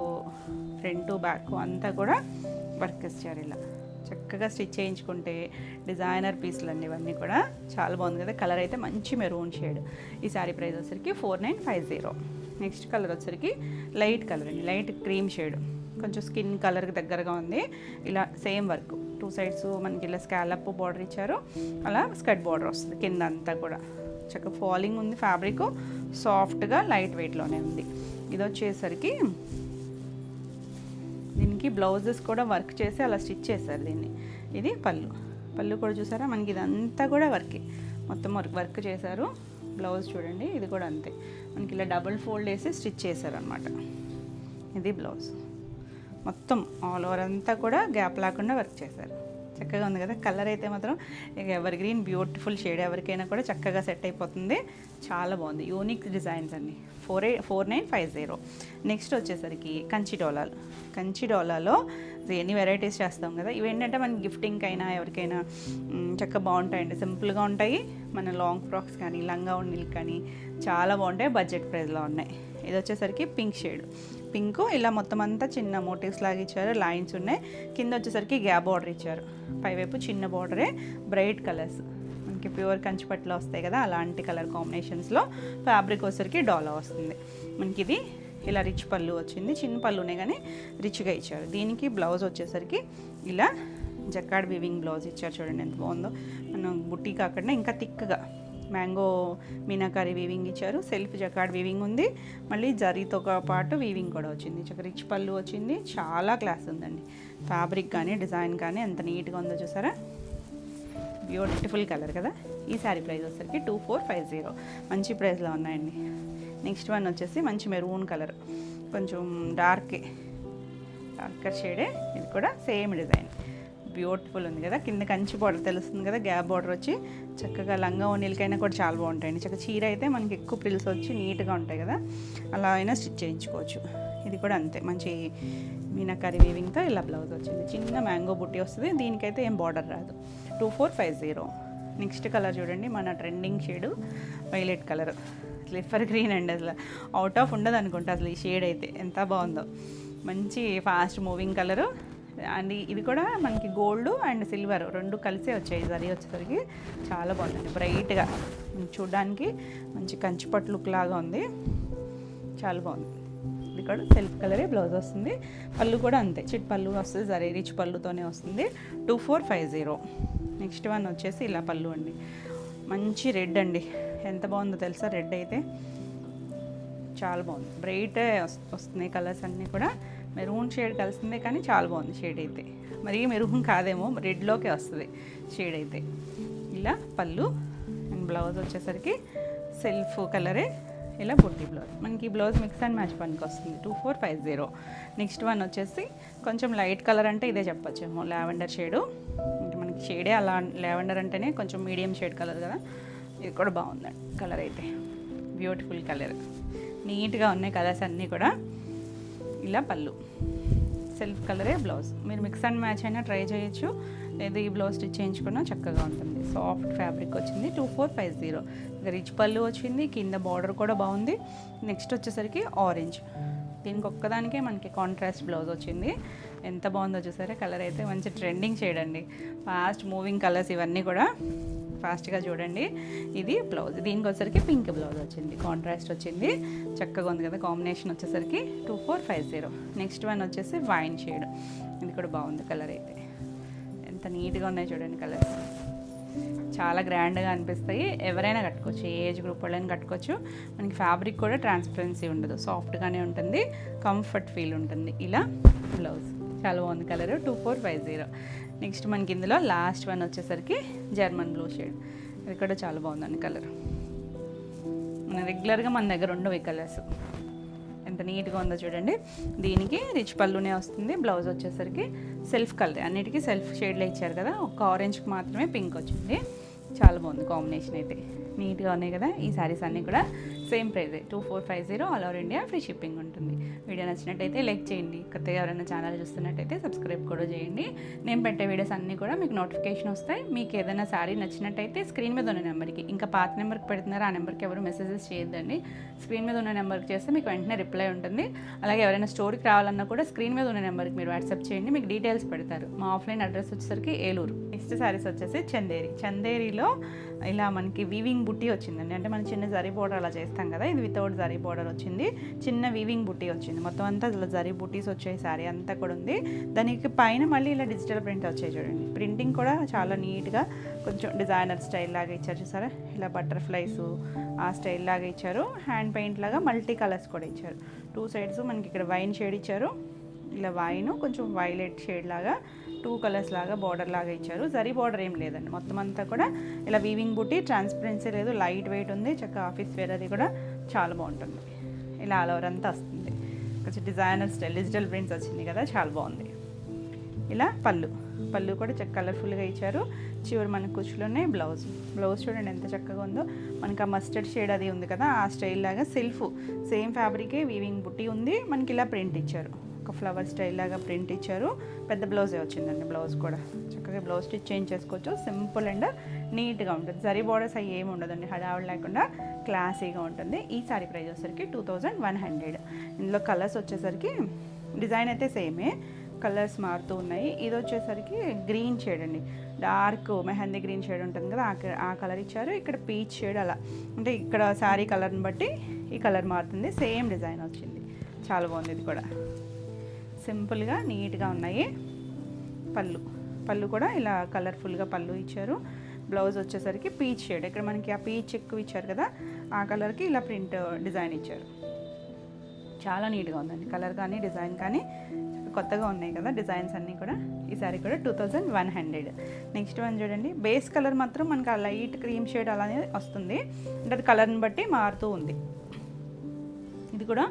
ఫ్రంట్ బ్యాక్ అంతా కూడా వర్క్ ఇచ్చారు. ఇలా చక్కగా స్టిచ్ చేయించుకుంటే డిజైనర్ పీసులు అండి ఇవన్నీ కూడా. చాలా బాగుంది కదా, కలర్ అయితే మంచి మెరూన్ షేడ్. ఈ శారీ ప్రైస్ వచ్చేసరికి 4950. నెక్స్ట్ కలర్ వచ్చేసరికి లైట్ కలర్ అండి, లైట్ క్రీమ్ షేడ్, కొంచెం స్కిన్ కలర్కి దగ్గరగా ఉంది. ఇలా సేమ్ వర్క్, 2 సైడ్స్ మనకి ఇలా స్కాలప్ బార్డర్ ఇచ్చారు. అలా స్కర్ట్ బార్డర్ వస్తుంది కింద అంతా కూడా. చక్కగా ఫాలింగ్ ఉంది ఫ్యాబ్రిక్, సాఫ్ట్గా లైట్ వెయిట్లోనే ఉంది. ఇది వచ్చేసరికి దీనికి బ్లౌజెస్ కూడా వర్క్ చేసి అలా స్టిచ్ చేశారు దీన్ని. ఇది పళ్ళు కూడా చూసారా మనకి, ఇదంతా కూడా వర్క్, మొత్తం వర్క్ చేశారు. బ్లౌజ్ చూడండి, ఇది కూడా అంతే మనకి ఇలా డబుల్ ఫోల్డ్ వేసి స్టిచ్ చేశారనమాట. ఇది బ్లౌజ్ మొత్తం ఆల్ ఓవర్ అంతా కూడా గ్యాప్ లేకుండా వర్క్ చేశారు. చక్కగా ఉంది కదా. కలర్ అయితే మాత్రం ఎవర్ గ్రీన్ బ్యూటిఫుల్ షేడ్, ఎవరికైనా కూడా చక్కగా సెట్ అయిపోతుంది. చాలా బాగుంది, యూనిక్ డిజైన్స్ అన్ని. 4950. నెక్స్ట్ వచ్చేసరికి కంచి డోలాలో ఎన్ని వెరైటీస్ చేస్తాం కదా, ఇవి ఏంటంటే మన గిఫ్టింగ్ అయినా ఎవరికైనా చక్కగా బాగుంటాయండి. సింపుల్గా ఉంటాయి. మన లాంగ్ ఫ్రాక్స్ కానీ లంగా ఉన్నీలు కానీ చాలా బాగుంటాయి. బడ్జెట్ ప్రైస్లో ఉన్నాయి. ఇది వచ్చేసరికి పింక్ షేడ్. పింక్ ఇలా మొత్తం అంతా చిన్న మోటివ్స్ లాగా ఇచ్చారు, లైన్స్ ఉన్నాయి. కింద వచ్చేసరికి గ్యాప్ బార్డర్ ఇచ్చారు, పైవైపు చిన్న బార్డరే. బ్రైట్ కలర్స్ మనకి ప్యూర్ కంచిపట్టులో వస్తాయి కదా, అలాంటి కలర్ కాంబినేషన్స్లో. ఫ్యాబ్రిక్ వచ్చేసరికి డోలా వస్తుంది మనకి. ఇది ఇలా రిచ్ పళ్ళు వచ్చింది, చిన్న పళ్ళునే కానీ రిచ్గా ఇచ్చారు. దీనికి బ్లౌజ్ వచ్చేసరికి ఇలా జకార్డ్ వీవింగ్ బ్లౌజ్ ఇచ్చారు. చూడండి ఎంత బాగుందో. మనం బుట్టి కాకుండా ఇంకా థిక్గా మ్యాంగో మీనాకారి వీవింగ్ ఇచ్చారు. సెల్ఫ్ జకార్డ్ వీవింగ్ ఉంది, మళ్ళీ జరీతో పాటు వీవింగ్ కూడా వచ్చింది. చక్కగా రిచ్ పళ్ళు వచ్చింది. చాలా క్లాస్ ఉందండి. ఫ్యాబ్రిక్ కానీ డిజైన్ కానీ ఎంత నీట్గా ఉందో చూసారా. బ్యూటిఫుల్ కలర్ కదా. ఈ శారీ ప్రైస్ వచ్చేసరికి 2450. మంచి ప్రైస్లో ఉన్నాయండి. నెక్స్ట్ వన్ వచ్చేసి మంచి మెరూన్ కలర్, కొంచెం డార్కర్ షేడే. ఇది కూడా సేమ్ డిజైన్, బ్యూటిఫుల్ ఉంది కదా. కింద కంచి బార్డర్ తెలుస్తుంది కదా, గ్యాప్ బార్డర్ వచ్చి చక్కగా లంగా ఓనీలకైనా కూడా చాలా బాగుంటాయండి. చక్కగా చీర అయితే మనకి ఎక్కువ ప్రిల్స్ వచ్చి నీట్గా ఉంటాయి కదా, అలా అయినా స్టిచ్ చేయించుకోవచ్చు. ఇది కూడా అంతే మంచి మీనాకారి వీవింగ్తో ఇలా బ్లౌజ్ వచ్చింది. చిన్న మ్యాంగో బుట్టి వస్తుంది. దీనికైతే ఏం బార్డర్ రాదు. 2450. నెక్స్ట్ కలర్ చూడండి, మన ట్రెండింగ్ షేడు వైలెట్ కలర్. స్లిఫర్ గ్రీన్ అండి, అసలు అవుట్ ఆఫ్ ఉండదు అనుకుంటా అసలు ఈ షేడ్ అయితే. ఎంత బాగుందో, మంచి ఫాస్ట్ మూవింగ్ కలరు. అండ్ ఇది కూడా మనకి గోల్డ్ అండ్ సిల్వర్ రెండు కలిసే వచ్చాయి. జరీ వచ్చేసరికి చాలా బాగుందండి, బ్రైట్గా చూడడానికి మంచి కంచిపట్టు లుక్ లాగా ఉంది. చాలా బాగుంది. ఇది కూడా సెల్ఫ్ కలరే బ్లౌజ్ వస్తుంది. పళ్ళు కూడా అంతే, చిట్ పళ్ళు వస్తుంది, జరీ రిచ్ పళ్ళుతోనే వస్తుంది. 2450. నెక్స్ట్ వన్ వచ్చేసి ఇలా పళ్ళు అండి, మంచి రెడ్ అండి. ఎంత బాగుందో తెలుసా, రెడ్ అయితే చాలా బాగుంది. బ్రైట్ వస్తున్నాయి కలర్స్ అన్నీ కూడా. మెరూన్ షేడ్ కలిసిందే కానీ చాలా బాగుంది షేడ్ అయితే. మరి మెరూన్ కాదేమో, రెడ్లోకే వస్తుంది షేడ్ అయితే. ఇలా పళ్ళు అండ్ బ్లౌజ్ వచ్చేసరికి సెల్ఫ్ కలరే, ఇలా బుట్టి బ్లౌజ్. మనకి బ్లౌజ్ మిక్స్ అండ్ మ్యాచ్ పనికి వస్తుంది. 2450. నెక్స్ట్ వన్ వచ్చేసి కొంచెం లైట్ కలర్ అంటే ఇదే చెప్పచ్చేమో, లావెండర్ షేడు. మనకి షేడే అలా, లావెండర్ అంటేనే కొంచెం మీడియం షేడ్ కలర్ కదా. ఇది కూడా బాగుందండి కలర్ అయితే, బ్యూటిఫుల్ కలర్. నీట్గా ఉన్నాయి కలర్స్ అన్నీ కూడా. ఇలా పళ్ళు, సెల్ఫ్ కలరే బ్లౌజ్. మీరు మిక్స్ అండ్ మ్యాచ్ అయినా ట్రై చేయొచ్చు, లేదా ఈ బ్లౌజ్ స్టిచ్ చేయించుకున్నా చక్కగా ఉంటుంది. సాఫ్ట్ ఫ్యాబ్రిక్ వచ్చింది. 2450. రిచ్ పళ్ళు వచ్చింది, కింద బార్డర్ కూడా బాగుంది. నెక్స్ట్ వచ్చేసరికి ఆరెంజ్. దీనికి ఒక్కదానికే మనకి కాంట్రాస్ట్ బ్లౌజ్ వచ్చింది. ఎంత బాగుందో చూసారా. కలర్ అయితే మంచి ట్రెండింగ్ షేడ్ అండి. ఫాస్ట్ మూవింగ్ కలర్స్ ఇవన్నీ కూడా. ఫాస్ట్గా చూడండి. ఇది బ్లౌజ్. దీనికి వచ్చేసరికి పింక్ బ్లౌజ్ వచ్చింది, కాంట్రాస్ట్ వచ్చింది. చక్కగా ఉంది కదా కాంబినేషన్ వచ్చేసరికి. 2450. నెక్స్ట్ వన్ వచ్చేసి వైన్ షేడ్. ఇది కూడా బాగుంది కలర్ అయితే. ఎంత నీట్గా ఉన్నాయి చూడండి కలర్స్. చాలా గ్రాండ్గా అనిపిస్తాయి. ఎవరైనా కట్టుకోవచ్చు, ఏ ఏజ్ గ్రూప్ వాళ్ళని కట్టుకోవచ్చు. మనకి ఫ్యాబ్రిక్ కూడా ట్రాన్స్పరెన్సీ ఉండదు, సాఫ్ట్గానే ఉంటుంది, కంఫర్ట్ ఫీల్ ఉంటుంది. ఇలా బ్లౌజ్ చాలా బాగుంది కలర్. 2450. నెక్స్ట్ మనకి ఇందులో లాస్ట్ వన్ వచ్చేసరికి జర్మన్ బ్లూ షేడ్. ఇది కూడా చాలా బాగుందండి కలర్. రెగ్యులర్గా మన దగ్గర ఉండవు ఈ కలర్స్. ఎంత నీట్గా ఉందో చూడండి. దీనికి రిచ్ పళ్ళునే వస్తుంది. బ్లౌజ్ వచ్చేసరికి సెల్ఫ్ కలర్, అన్నిటికీ సెల్ఫ్ షేడ్లో ఇచ్చారు కదా. ఒక ఆరెంజ్కి మాత్రమే పింక్ వచ్చింది. చాలా బాగుంది కాంబినేషన్ అయితే. నీట్గా ఉన్నాయి కదా. ఈ శారీస్ అన్నీ కూడా సేమ్ ప్రైజే, 2450. All over India free shipping ఉంటుంది. వీడియో నచ్చినట్టయితే లైక్ చేయండి. కొత్తగా ఎవరైనా ఛానల్ చూస్తున్నట్టయితే సబ్స్క్రైబ్ కూడా చేయండి. నేను పెట్టే వీడియోస్ అన్నీ కూడా మీకు నోటిఫికేషన్ వస్తాయి. మీకు ఏదైనా శారీ నచ్చినట్టయితే స్క్రీన్ మీద ఉన్న నెంబర్కి, ఇంకా పాత నెంబర్కి పెడుతున్నారు, ఆ నెంబర్కి ఎవరు మెసేజెస్ చేయొద్దండి. స్క్రీన్ మీద ఉన్న నెంబర్కి చేస్తే మీకు వెంటనే రిప్లై ఉంటుంది. అలాగే ఎవరైనా స్టోర్కి రావాలన్నా కూడా స్క్రీన్ మీద ఉన్న నెంబర్కి మీరు వాట్సాప్ చేయండి, మీకు డీటెయిల్స్ పెడతారు. మా ఆఫ్లైన్ అడ్రస్ వచ్చేసరికి ఏలూరు. నెక్స్ట్ శారీస్ వచ్చేసి చందేరిలో ఇలా మనకి వీవింగ్ బుట్టి వచ్చిందండి. అంటే మనం చిన్న జరీ బోర్డర్ అలా చేస్తాం కదా, ఇది వితౌట్ జరీ బోర్డర్ వచ్చింది. చిన్న వీవింగ్ బుట్టి వచ్చింది. మొత్తం అంతా ఇలా జరీ బుట్టీస్ వచ్చాయి. శారీ అంతా కూడా ఉంది. దానికి పైన మళ్ళీ ఇలా డిజిటల్ ప్రింట్ వచ్చాయి చూడండి. ప్రింటింగ్ కూడా చాలా నీట్గా కొంచెం డిజైనర్ స్టైల్ లాగా ఇచ్చారు చూసారా. ఇలా బటర్ఫ్లైస్ ఆ స్టైల్ లాగా ఇచ్చారు. హ్యాండ్ పెయింట్ లాగా మల్టీ కలర్స్ కూడా ఇచ్చారు. 2 సైడ్స్ మనకి ఇక్కడ వైన్ షేడ్ ఇచ్చారు. ఇలా వైన్ కొంచెం వైలెట్ షేడ్ లాగా 2 కలర్స్ లాగా బార్డర్ లాగా ఇచ్చారు. జరీ బార్డర్ ఏం లేదండి, మొత్తం అంతా కూడా ఇలా వీవింగ్ బుట్టి, ట్రాన్స్పరెన్సీ లేదు, లైట్ వెయిట్ ఉంది, చక్కగా ఆఫీస్ వేర్ అది కూడా చాలా బాగుంటుంది. ఇలా ఆల్ ఓవర్ అంతా వస్తుంది, కొంచెం డిజైనర్ స్టైల్ డిజిటల్ ప్రింట్స్ వచ్చింది కదా, చాలా బాగుంది. ఇలా పళ్ళు కూడా చక్కగా కలర్ఫుల్గా ఇచ్చారు. చివరి మనకు కుచ్చులోనే బ్లౌజ్ చూడండి ఎంత చక్కగా ఉందో. మనకి ఆ మస్టర్డ్ షేడ్ అది ఉంది కదా, ఆ స్టైల్ లాగా సెల్ఫ్ సేమ్ ఫ్యాబ్రికే వీవింగ్ బుట్టి ఉంది. మనకి ఇలా ప్రింట్ ఇచ్చారు, ఒక ఫ్లవర్ స్టైల్ లాగా ప్రింట్ ఇచ్చారు. పెద్ద బ్లౌజే వచ్చిందండి. బ్లౌజ్ కూడా చక్కగా బ్లౌజ్ స్టిచ్ చేంజ్ చేసుకోవచ్చు. సింపుల్ అండ్ నీట్గా ఉంటుంది. జరీ బార్డర్స్ అవి ఏమి ఉండదండి, హడావుడి లేకుండా క్లాసీగా ఉంటుంది. ఈ సారీ ప్రైస్ వచ్చేసరికి 2100. ఇందులో కలర్స్ వచ్చేసరికి డిజైన్ అయితే సేమే, కలర్స్ మారుతూ ఉన్నాయి. ఇది వచ్చేసరికి గ్రీన్ షేడ్ అండి, డార్క్ మెహందీ గ్రీన్ షేడ్ ఉంటుంది కదా, ఆ కలర్ ఇచ్చారు. ఇక్కడ పీచ్ షేడ్, అలా అంటే ఇక్కడ శారీ కలర్ని బట్టి ఈ కలర్ మారుతుంది. సేమ్ డిజైన్ వచ్చింది, చాలా బాగుంది. ఇది కూడా సింపుల్గా నీట్గా ఉన్నాయి. పళ్ళు కూడా ఇలా కలర్ఫుల్గా పళ్ళు ఇచ్చారు. బ్లౌజ్ వచ్చేసరికి పీచ్ షేడ్, ఇక్కడ మనకి ఆ పీచ్ ఎక్కువ ఇచ్చారు కదా, ఆ కలర్కి ఇలా ప్రింట్ డిజైన్ ఇచ్చారు. చాలా నీట్గా ఉందండి, కలర్ కానీ డిజైన్ కానీ కొత్తగా ఉన్నాయి కదా డిజైన్స్ అన్నీ కూడా. ఈ సారీ కూడా 2100. నెక్స్ట్ వన్ చూడండి, బేస్ కలర్ మాత్రం మనకి ఆ లైట్ క్రీమ్ షేడ్ అలానే వస్తుంది, అంటే అది కలర్ని బట్టి మారుతూ ఉంది. ఇది కూడా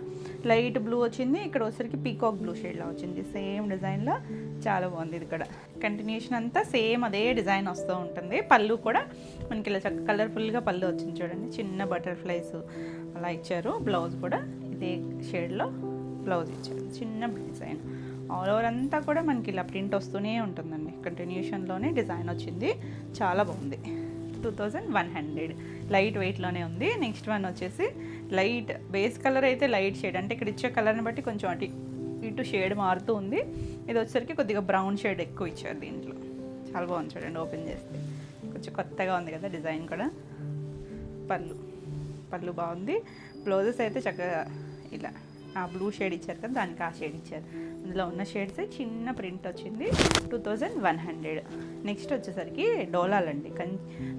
లైట్ బ్లూ వచ్చింది, ఇక్కడ వచ్చేసరికి పీకాక్ బ్లూ షేడ్లో వచ్చింది. సేమ్ డిజైన్లో చాలా బాగుంది. ఇది కూడా కంటిన్యూషన్ అంతా సేమ్ అదే డిజైన్ వస్తూ ఉంటుంది. పళ్ళు కూడా మనకి ఇలా చక్కగా కలర్ఫుల్గా పళ్ళు వచ్చింది చూడండి, చిన్న బటర్ఫ్లైస్ అలా ఇచ్చారు. బ్లౌజ్ కూడా ఇదే షేడ్లో బ్లౌజ్ ఇచ్చారు, చిన్న డిజైన్. ఆల్ ఓవర్ అంతా కూడా మనకి ఇలా ప్రింట్ వస్తూనే ఉంటుందండి, కంటిన్యూషన్లోనే డిజైన్ వచ్చింది, చాలా బాగుంది. 2100, లైట్ వెయిట్లోనే ఉంది. నెక్స్ట్ వన్ వచ్చేసి లైట్ బేస్ కలర్ అయితే లైట్ షేడ్, అంటే ఇక్కడ ఇచ్చే కలర్ని బట్టి కొంచెం అటు ఇటు షేడ్ మారుతూ ఉంది. ఇది వచ్చేసరికి కొద్దిగా బ్రౌన్ షేడ్ ఎక్కువ ఇచ్చారు దీంట్లో, చాలా బాగుంది చూడండి. ఓపెన్ చేస్తే కొంచెం కొత్తగా ఉంది కదా డిజైన్ కూడా. పళ్ళు బాగుంది. బ్లౌజెస్ అయితే చక్కగా ఇలా ఆ బ్లూ షేడ్ ఇచ్చారు కదా, దానికి ఆ షేడ్ ఇచ్చారు. అందులో ఉన్న షేడ్స్ చిన్న ప్రింట్ వచ్చింది. 2100. నెక్స్ట్ వచ్చేసరికి డోలాలండి,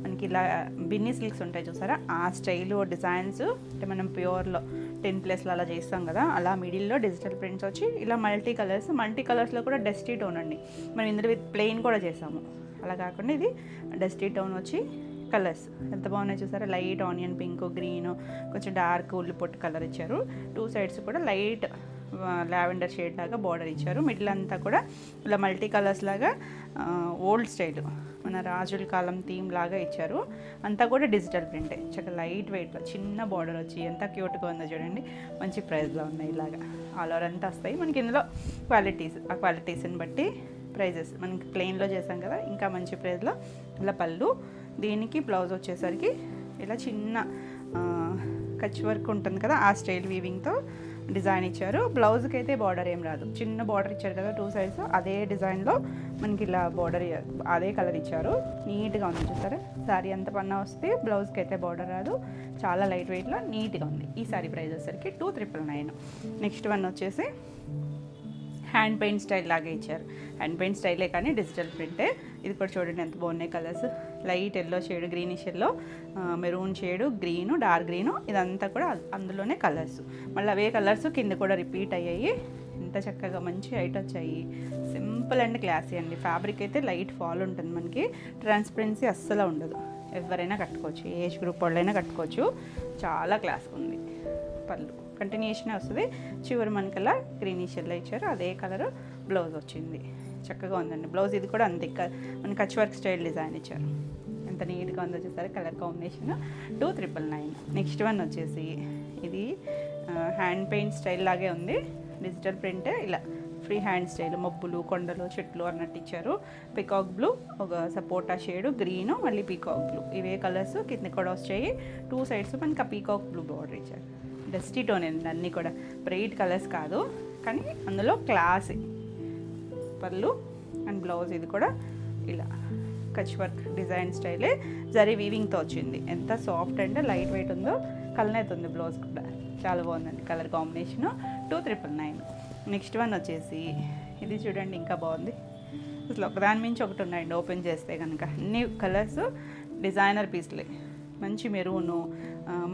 మనకి ఇలా బిన్నీ సిల్క్స్ ఉంటాయి చూసారా, ఆ స్టైలు డిజైన్స్. అంటే మనం ప్యూర్లో 10+ అలా చేస్తాం కదా, అలా మిడిల్లో డిజిటల్ ప్రింట్స్ వచ్చి ఇలా మల్టీ కలర్స్లో కూడా డస్టీ టోన్ అండి. మనం ఇందులో విత్ ప్లెయిన్ కూడా చేసాము, అలా కాకుండా ఇది డస్టీ టోన్ వచ్చి కలర్స్ ఎంత బాగున్నాయి చూసారా. లైట్ ఆనియన్ పింక్, గ్రీన్, కొంచెం డార్క్ ఉల్లి పొట్టు కలర్ ఇచ్చారు. 2 సైడ్స్ కూడా లైట్ లావెండర్ షేడ్ లాగా బార్డర్ ఇచ్చారు. మిడిల్ అంతా కూడా ఇలా మల్టీ కలర్స్ లాగా ఓల్డ్ స్టైల్ మన రాజుల కాలం థీమ్ లాగా ఇచ్చారు. అంతా కూడా డిజిటల్ ప్రింటే, చక్కగా లైట్ వెయిట్లో చిన్న బార్డర్ వచ్చి ఎంత క్యూట్గా ఉందో చూడండి. మంచి ప్రైస్లో ఉన్నాయి. ఇలాగా ఆల్ ఓవర్ అంతా వస్తాయి మనకి. ఇందులో ఆ క్వాలిటీస్ని బట్టి ప్రైజెస్. మనకి ప్లెయిన్లో చేసాం కదా, ఇంకా మంచి ప్రైస్లో ఇలా పళ్ళు. దీనికి బ్లౌజ్ వచ్చేసరికి ఇలా చిన్న కచ్ వర్క్ ఉంటుంది కదా, ఆ స్టైల్ వీవింగ్తో డిజైన్ ఇచ్చారు. బ్లౌజ్కి అయితే బార్డర్ ఏం రాదు, చిన్న బార్డర్ ఇచ్చారు కదా 2 సైడ్స్, అదే డిజైన్లో మనకి ఇలా బార్డర్ అదే కలర్ ఇచ్చారు. నీట్గా ఉంది చూసారా. శారీ అంత పన్నా వస్తే బ్లౌజ్కి అయితే బార్డర్ రాదు, చాలా లైట్ వెయిట్లో నీట్గా ఉంది. ఈ శారీ ప్రైస్ వచ్చేసరికి 2999. నెక్స్ట్ వన్ వచ్చేసి హ్యాండ్ పెయింట్ స్టైల్ లాగే ఇచ్చారు. హ్యాండ్ పెయింట్ స్టైలే కానీ డిజిటల్ ప్రింటే. ఇది కూడా చూడండి ఎంత బాగున్నాయి colours. Light yellow shade, greenish yellow, maroon shade, green, dark green, ఇదంతా కూడా అందులోనే కలర్స్. మళ్ళీ అవే కలర్స్ కింద కూడా రిపీట్ అయ్యాయి. ఎంత చక్కగా మంచి హైట్ వచ్చాయి. సింపుల్ అండ్ క్లాసీ అండి. ఫ్యాబ్రిక్ అయితే లైట్ ఫాల్ ఉంటుంది మనకి, ట్రాన్స్పరెన్సీ అస్సలు ఉండదు. ఎవరైనా కట్టుకోవచ్చు, ఏజ్ గ్రూప్ వాళ్ళైనా కట్టుకోవచ్చు. చాలా క్లాస్గా ఉంది. పళ్ళు కంటిన్యూషన్ వస్తుంది. చివరి మనకల్లా గ్రీనిష్ ఎల్లో ఇచ్చారు, అదే కలర్ బ్లౌజ్ వచ్చింది. చక్కగా ఉందండి బ్లౌజ్. ఇది కూడా అంతే, మన కచ్ వర్క్ స్టైల్ డిజైన్ ఇచ్చారు. ఎంత నీట్గా ఉందో చూసారు. Colour combination 2999. నెక్స్ట్ వన్ వచ్చేసి ఇది హ్యాండ్ పెయింట్ స్టైల్ లాగే ఉంది, డిజిటల్ ప్రింట్. ఇలా ఫ్రీ హ్యాండ్ స్టైల్, మబ్బులు, కొండలు, చెట్లు అన్నట్టు ఇచ్చారు. పీకాక్ బ్లూ, ఒక సపోటా షేడు, గ్రీను, మళ్ళీ పీకాక్ బ్లూ, ఇవే కలర్స్ కింద కూడా వచ్చాయి. 2 సైడ్స్ మనకి ఆ పీకాక్ బ్లూ బార్డర్ ఇచ్చారు. డస్టీ టోన్ అండి అన్నీ కూడా, బ్రైట్ కలర్స్ కాదు కానీ అందులో క్లాసీ. పళ్ళు అండ్ బ్లౌజ్ ఇది కూడా ఇలా కచ్ వర్క్ డిజైన్ స్టైలే, జరీ వీవింగ్తో వచ్చింది. ఎంత సాఫ్ట్ అండ్ లైట్ వెయిట్ ఉందో, కలనైతుంది బ్లౌజ్ కూడా. చాలా బాగుందండి కలర్ కాంబినేషను. 2999. నెక్స్ట్ వన్ వచ్చేసి ఇది చూడండి, ఇంకా బాగుంది అసలు. ఒకదాని మించి ఒకటి ఉన్నాయండి ఓపెన్ చేస్తే కనుక. అన్ని కలర్స్ డిజైనర్ పీస్లే. మంచి maroon,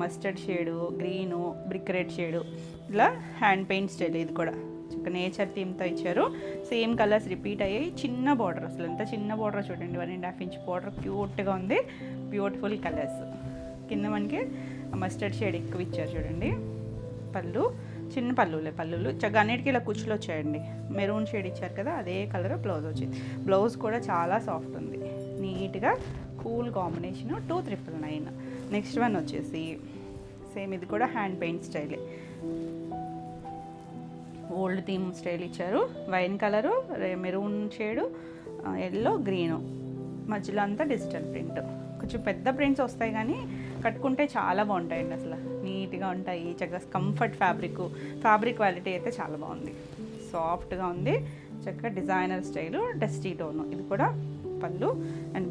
mustard shade, green, brick red shade, ఇలా హ్యాండ్ పెయింట్ స్టైల్. ఇది కూడా ఒక నేచర్ థీమ్తో ఇచ్చారు. సేమ్ కలర్స్ రిపీట్ అయ్యాయి. చిన్న బార్డర్, అసలు ఎంత చిన్న బార్డర్ చూడండి, 1.5 ఇంచ్ బార్డర్, క్యూట్గా ఉంది. Beautiful colours. కింద మనకి మస్టర్డ్ షేడ్ ఎక్కువ ఇచ్చారు చూడండి. పళ్ళు చిన్న పళ్ళులు చక్కగా అన్నిటికీ ఇలా కుచ్చులు వచ్చాయండి. మెరూన్ షేడ్ ఇచ్చారు కదా, అదే కలర్ బ్లౌజ్ వచ్చింది. బ్లౌజ్ కూడా చాలా సాఫ్ట్ ఉంది, నీట్గా కూల్ కాంబినేషన్. 2,999. నెక్స్ట్ వన్ వచ్చేసి సేమ్, ఇది కూడా హ్యాండ్ పెయింట్ స్టైలే, ఓల్డ్ థీమ్ స్టైల్ ఇచ్చారు. Wine colour, maroon shade, yellow, green, మధ్యలో అంతా డిజిటల్ ప్రింట్. కొంచెం పెద్ద ప్రింట్స్ వస్తాయి కానీ కట్టుకుంటే చాలా బాగుంటాయండి, అసలు నీట్గా ఉంటాయి. చక్కగా కంఫర్ట్ ఫ్యాబ్రిక్ క్వాలిటీ అయితే చాలా బాగుంది, సాఫ్ట్గా ఉంది. చక్కగా డిజైనర్ స్టైలు, డస్టీ టోను. ఇది కూడా పళ్ళు అండ్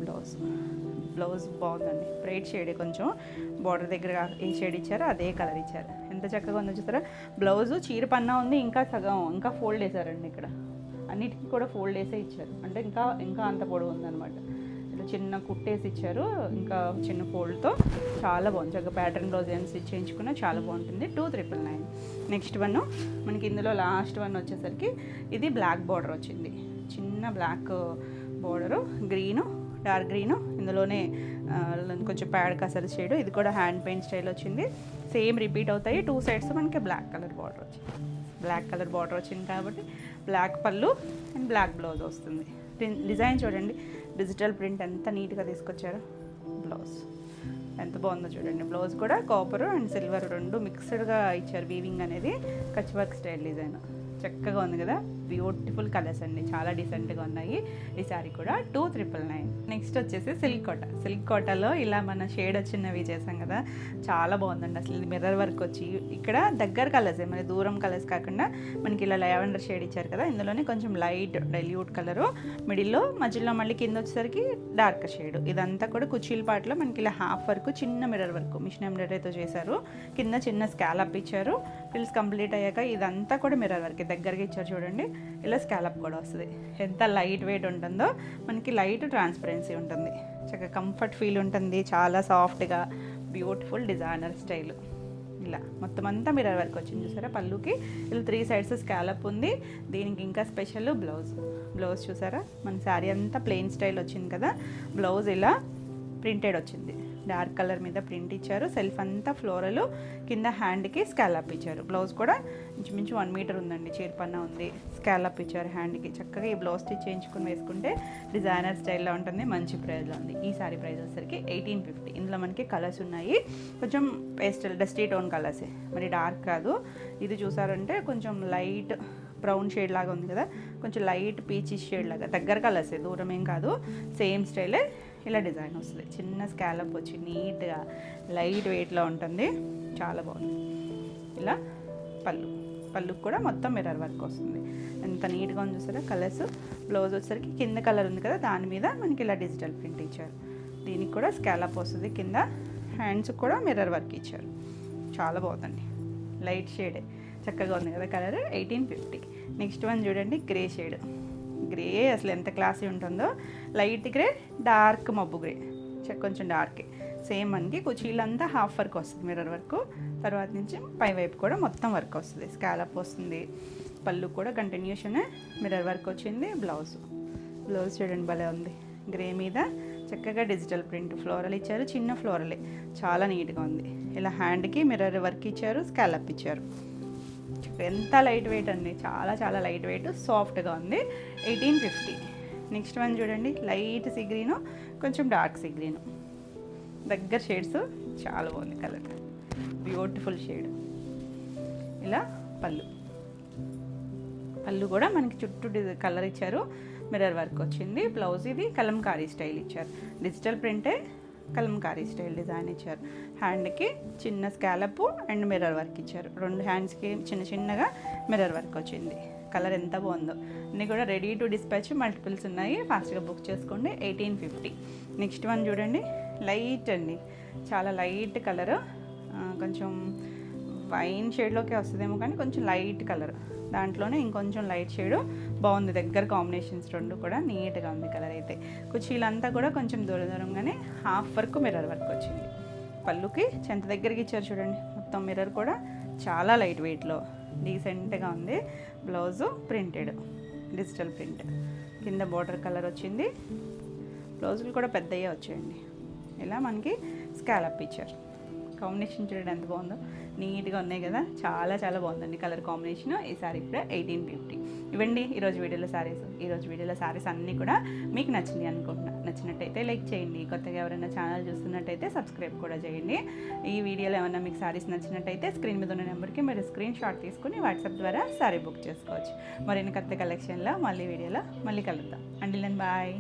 బ్లౌజ్ బాగుందండి. బ్రైట్ షేడ్, కొంచెం బార్డర్ దగ్గర ఏ షేడ్ ఇచ్చారో అదే కలర్ ఇచ్చారు. ఎంత చక్కగా ఉందో చూస్తారా. బ్లౌజు చీర పన్నా ఉంది, ఇంకా ఫోల్డ్ వేసారండి. ఇక్కడ అన్నిటికీ కూడా ఫోల్డ్ వేసే ఇచ్చారు, అంటే ఇంకా అంత పొడవు ఉందన్నమాట. ఇలా చిన్న కుట్టేసి ఇచ్చారు, ఇంకా చిన్న ఫోల్డ్తో చాలా బాగుంది. చక్కగా ప్యాటర్న్ బ్లౌజ్ ఏం స్టిచ్ చేయించుకున్నా చాలా బాగుంటుంది. 2,999. నెక్స్ట్ వన్ మనకి ఇందులో లాస్ట్ వన్ వచ్చేసరికి ఇది బ్లాక్ బార్డర్ వచ్చింది. చిన్న black border, green, dark green, ఇందులోనే కొంచెం ప్యాడ్ కసర్ షేడ్. ఇది కూడా హ్యాండ్ పెయింట్ స్టైల్ వచ్చింది. సేమ్ రిపీట్ అవుతాయి. 2 సైడ్స్ మనకి బ్లాక్ కలర్ బార్డర్ వచ్చింది కాబట్టి బ్లాక్ పళ్ళు అండ్ బ్లాక్ బ్లౌజ్ వస్తుంది. డిజైన్ చూడండి, డిజిటల్ ప్రింట్ ఎంత నీట్గా తీసుకొచ్చారో. బ్లౌజ్ ఎంత బాగుందో చూడండి. బ్లౌజ్ కూడా కాపర్ అండ్ సిల్వర్ 2 మిక్స్డ్గా ఇచ్చారు. వీవింగ్ అనేది కచ్ వర్క్ స్టైల్ డిజైన్. చక్కగా ఉంది కదా, బ్యూటిఫుల్ కలర్స్ అండి, చాలా డీసెంట్గా ఉన్నాయి. ఈ సారీ కూడా 2,999. నెక్స్ట్ వచ్చేసి సిల్క్ కోటాలో ఇలా మన షేడ్ వచ్చినవి చేసాం కదా, చాలా బాగుందండి. అసలు ఇది మిర్రర్ వర్క్ వచ్చి ఇక్కడ దగ్గర కలర్స్, మరి దూరం కలర్స్ కాకుండా మనకి ఇలా లావెండర్ షేడ్ ఇచ్చారు కదా, ఇందులోనే కొంచెం లైట్ డైల్యూట్ కలరు, మిడిల్లో, మధ్యలో మళ్ళీ కింద వచ్చేసరికి డార్క్ షేడ్. ఇదంతా కూడా కుచీల పాటలో మనకి ఇలా హాఫ్ వర్క్, చిన్న మిర్రర్ వర్క్ మిషన్ ఎంబ్రాయిడరీతో చేశారు. కింద చిన్న స్కాలప్ ఇచ్చారు. ఫిల్స్ కంప్లీట్ అయ్యాక ఇదంతా కూడా మిర్రర్ వర్క్ దగ్గరగా ఇచ్చారు చూడండి. ఇలా స్కాలప్ కూడా వస్తుంది. ఎంత లైట్ వెయిట్ ఉంటుందో, మనకి లైట్ ట్రాన్స్పరెన్సీ ఉంటుంది. చక్కగా కంఫర్ట్ ఫీల్ ఉంటుంది. చాలా సాఫ్ట్గా బ్యూటిఫుల్ డిజైనర్ స్టైల్. ఇలా మొత్తం అంతా మిర్రర్ వర్క్ వచ్చింది చూసారా. పళ్ళుకి ఇలా 3 సైడ్స్ స్కాలప్ ఉంది. దీనికి ఇంకా స్పెషల్ బ్లౌజ్ చూసారా. మన శారీ అంతా ప్లెయిన్ స్టైల్ వచ్చింది కదా, బ్లౌజ్ ఇలా ప్రింటెడ్ వచ్చింది. డార్క్ కలర్ మీద ప్రింట్ ఇచ్చారు. సెల్ఫ్ అంతా ఫ్లోరల్, కింద హ్యాండ్కి స్కాలప్ ఇచ్చారు. బ్లౌజ్ కూడా ఇంచుమించు 1 మీటర్ ఉందండి, చీరపన్నా ఉంది. స్కాలప్ ఇచ్చారు హ్యాండ్కి. చక్కగా ఈ బ్లౌజ్ స్టిచ్ చేయించుకుని వేసుకుంటే డిజైనర్ స్టైల్లో ఉంటుంది. మంచి ప్రైస్లో ఉంది. ఈ సారీ ప్రైస్ వచ్చేసరికి 1850. ఇందులో మనకి కలర్స్ ఉన్నాయి. కొంచెం పేస్టల్ డస్టీ టోన్ కలర్సే, మరి డార్క్ కాదు. ఇది చూసారంటే కొంచెం లైట్ బ్రౌన్ షేడ్ లాగా ఉంది కదా, కొంచెం లైట్ పీచీ షేడ్ లాగా, దగ్గర కలర్సే, దూరం ఏం కాదు. సేమ్ స్టైలే. ఇలా డిజైన్ వస్తుంది. చిన్న స్కాలప్ వచ్చి నీట్గా లైట్ వెయిట్లో ఉంటుంది. చాలా బాగుంది. ఇలా పళ్ళుకి కూడా మొత్తం మిర్రర్ వర్క్ వస్తుంది. ఎంత నీట్గా ఉంది చూసారా కలర్స్. బ్లౌజ్ వచ్చేసరికి కింద కలర్ ఉంది కదా, దాని మీద మనకి ఇలా డిజిటల్ ప్రింట్ ఇచ్చారు. దీనికి కూడా స్కాలప్ వస్తుంది. కింద హ్యాండ్స్ కూడా మిర్రర్ వర్క్ ఇచ్చారు. చాలా బాగుందండి, లైట్ షేడే, చక్కగా ఉంది కదా కలర్. 1850. నెక్స్ట్ వన్ చూడండి, గ్రే షేడ్. గ్రే అసలు ఎంత క్లాసీ ఉంటుందో. లైట్ గ్రే, డార్క్ మబ్బు గ్రే, కొంచెం డార్కే. సేమ్ మనకి కుచీలంతా హాఫ్ వర్క్ వస్తుంది, మిర్రర్ వర్క్. తర్వాత నుంచి పై వైపు కూడా మొత్తం వర్క్ వస్తుంది. స్కాలప్ వస్తుంది. పళ్ళు కూడా కంటిన్యూషన్ మిర్రర్ వర్క్ వచ్చింది. బ్లౌజ్ చూడండి భలే ఉంది. గ్రే మీద చక్కగా డిజిటల్ ప్రింట్ ఫ్లోరల్ ఇచ్చారు. చిన్న ఫ్లోరలే, చాలా నీట్గా ఉంది. ఇలా హ్యాండ్కి మిర్రర్ వర్క్ ఇచ్చారు, స్కాలప్ ఇచ్చారు. ఎంత లైట్ వెయిట్ అండి, చాలా లైట్ వెయిట్, సాఫ్ట్గా ఉంది. 1850. నెక్స్ట్ వన్ చూడండి, లైట్ సీ గ్రీను, కొంచెం డార్క్ సీ గ్రీను, దగ్గర షేడ్స్. చాలా బాగుంది కలర్, బ్యూటిఫుల్ షేడ్. ఇలా పళ్ళు కూడా మనకి చుట్టూ కలర్ ఇచ్చారు. మిర్రర్ వర్క్ వచ్చింది. బ్లౌజ్ ఇది కలంకారీ స్టైల్ ఇచ్చారు. డిజిటల్ ప్రింటే కలంకారీ స్టైల్ డిజైన్ ఇచ్చారు. హ్యాండ్కి చిన్న స్కాలప్ అండ్ మిర్రర్ వర్క్ ఇచ్చారు. 2 హ్యాండ్స్కి చిన్నగా మిర్రర్ వర్క్ వచ్చింది. కలర్ ఎంత బాగుందో. అన్నీ కూడా రెడీ టు డిస్పాచ్, మల్టిపుల్స్ ఉన్నాయి. ఫాస్ట్గా బుక్ చేసుకోండి. 1850. నెక్స్ట్ వన్ చూడండి, లైట్ అండి, చాలా లైట్ కలర్. కొంచెం వైన్ షేడ్లోకి వస్తుందేమో కానీ కొంచెం లైట్ కలర్. దాంట్లోనే ఇంకొంచెం లైట్ షేడు బాగుంది. దగ్గర కాంబినేషన్స్ 2 కూడా నీట్గా ఉంది కలర్ అయితే. కుచీలంతా కూడా కొంచెం దూరంగానే హాఫ్ వర్క్ మిర్రర్ వర్క్ వచ్చింది. పళ్ళుకి చెంత దగ్గరికి ఇచ్చారు చూడండి. మొత్తం మిర్రర్ కూడా చాలా లైట్ వెయిట్లో డీసెంట్గా ఉంది. బ్లౌజు ప్రింటెడ్, డిజిటల్ ప్రింట్, కింద బోర్డర్ కలర్ వచ్చింది. బ్లౌజులు కూడా పెద్దయ్యే వచ్చాయండి. ఇలా మనకి స్కాలప్ ఇచ్చారు. కాంబినేషన్ చూడండి ఎంత బాగుందో, నీట్గా ఉన్నాయి కదా, చాలా చాలా బాగుందండి కలర్ కాంబినేషన్. ఈ సారీ కూడా 1850. ఇవ్వండి ఈరోజు వీడియోలో సారీస్. ఈరోజు వీడియోలో సారీస్ అన్నీ కూడా మీకు నచ్చింది అనుకుంటున్నా. నచ్చినట్టయితే లైక్ చేయండి. కొత్తగా ఎవరైనా ఛానల్ చూస్తున్నట్టయితే సబ్స్క్రైబ్ కూడా చేయండి. ఈ వీడియోలో ఏమైనా మీకు సారీస్ నచ్చినట్టయితే స్క్రీన్ మీద ఉన్న నెంబర్కి మీరు స్క్రీన్ షాట్ తీసుకుని వాట్సాప్ ద్వారా సారీ బుక్ చేసుకోవచ్చు. మరిన్ని కొత్త కలెక్షన్లో మళ్ళీ వీడియోలో మళ్ళీ కలుద్దాం. అండి బాయ్.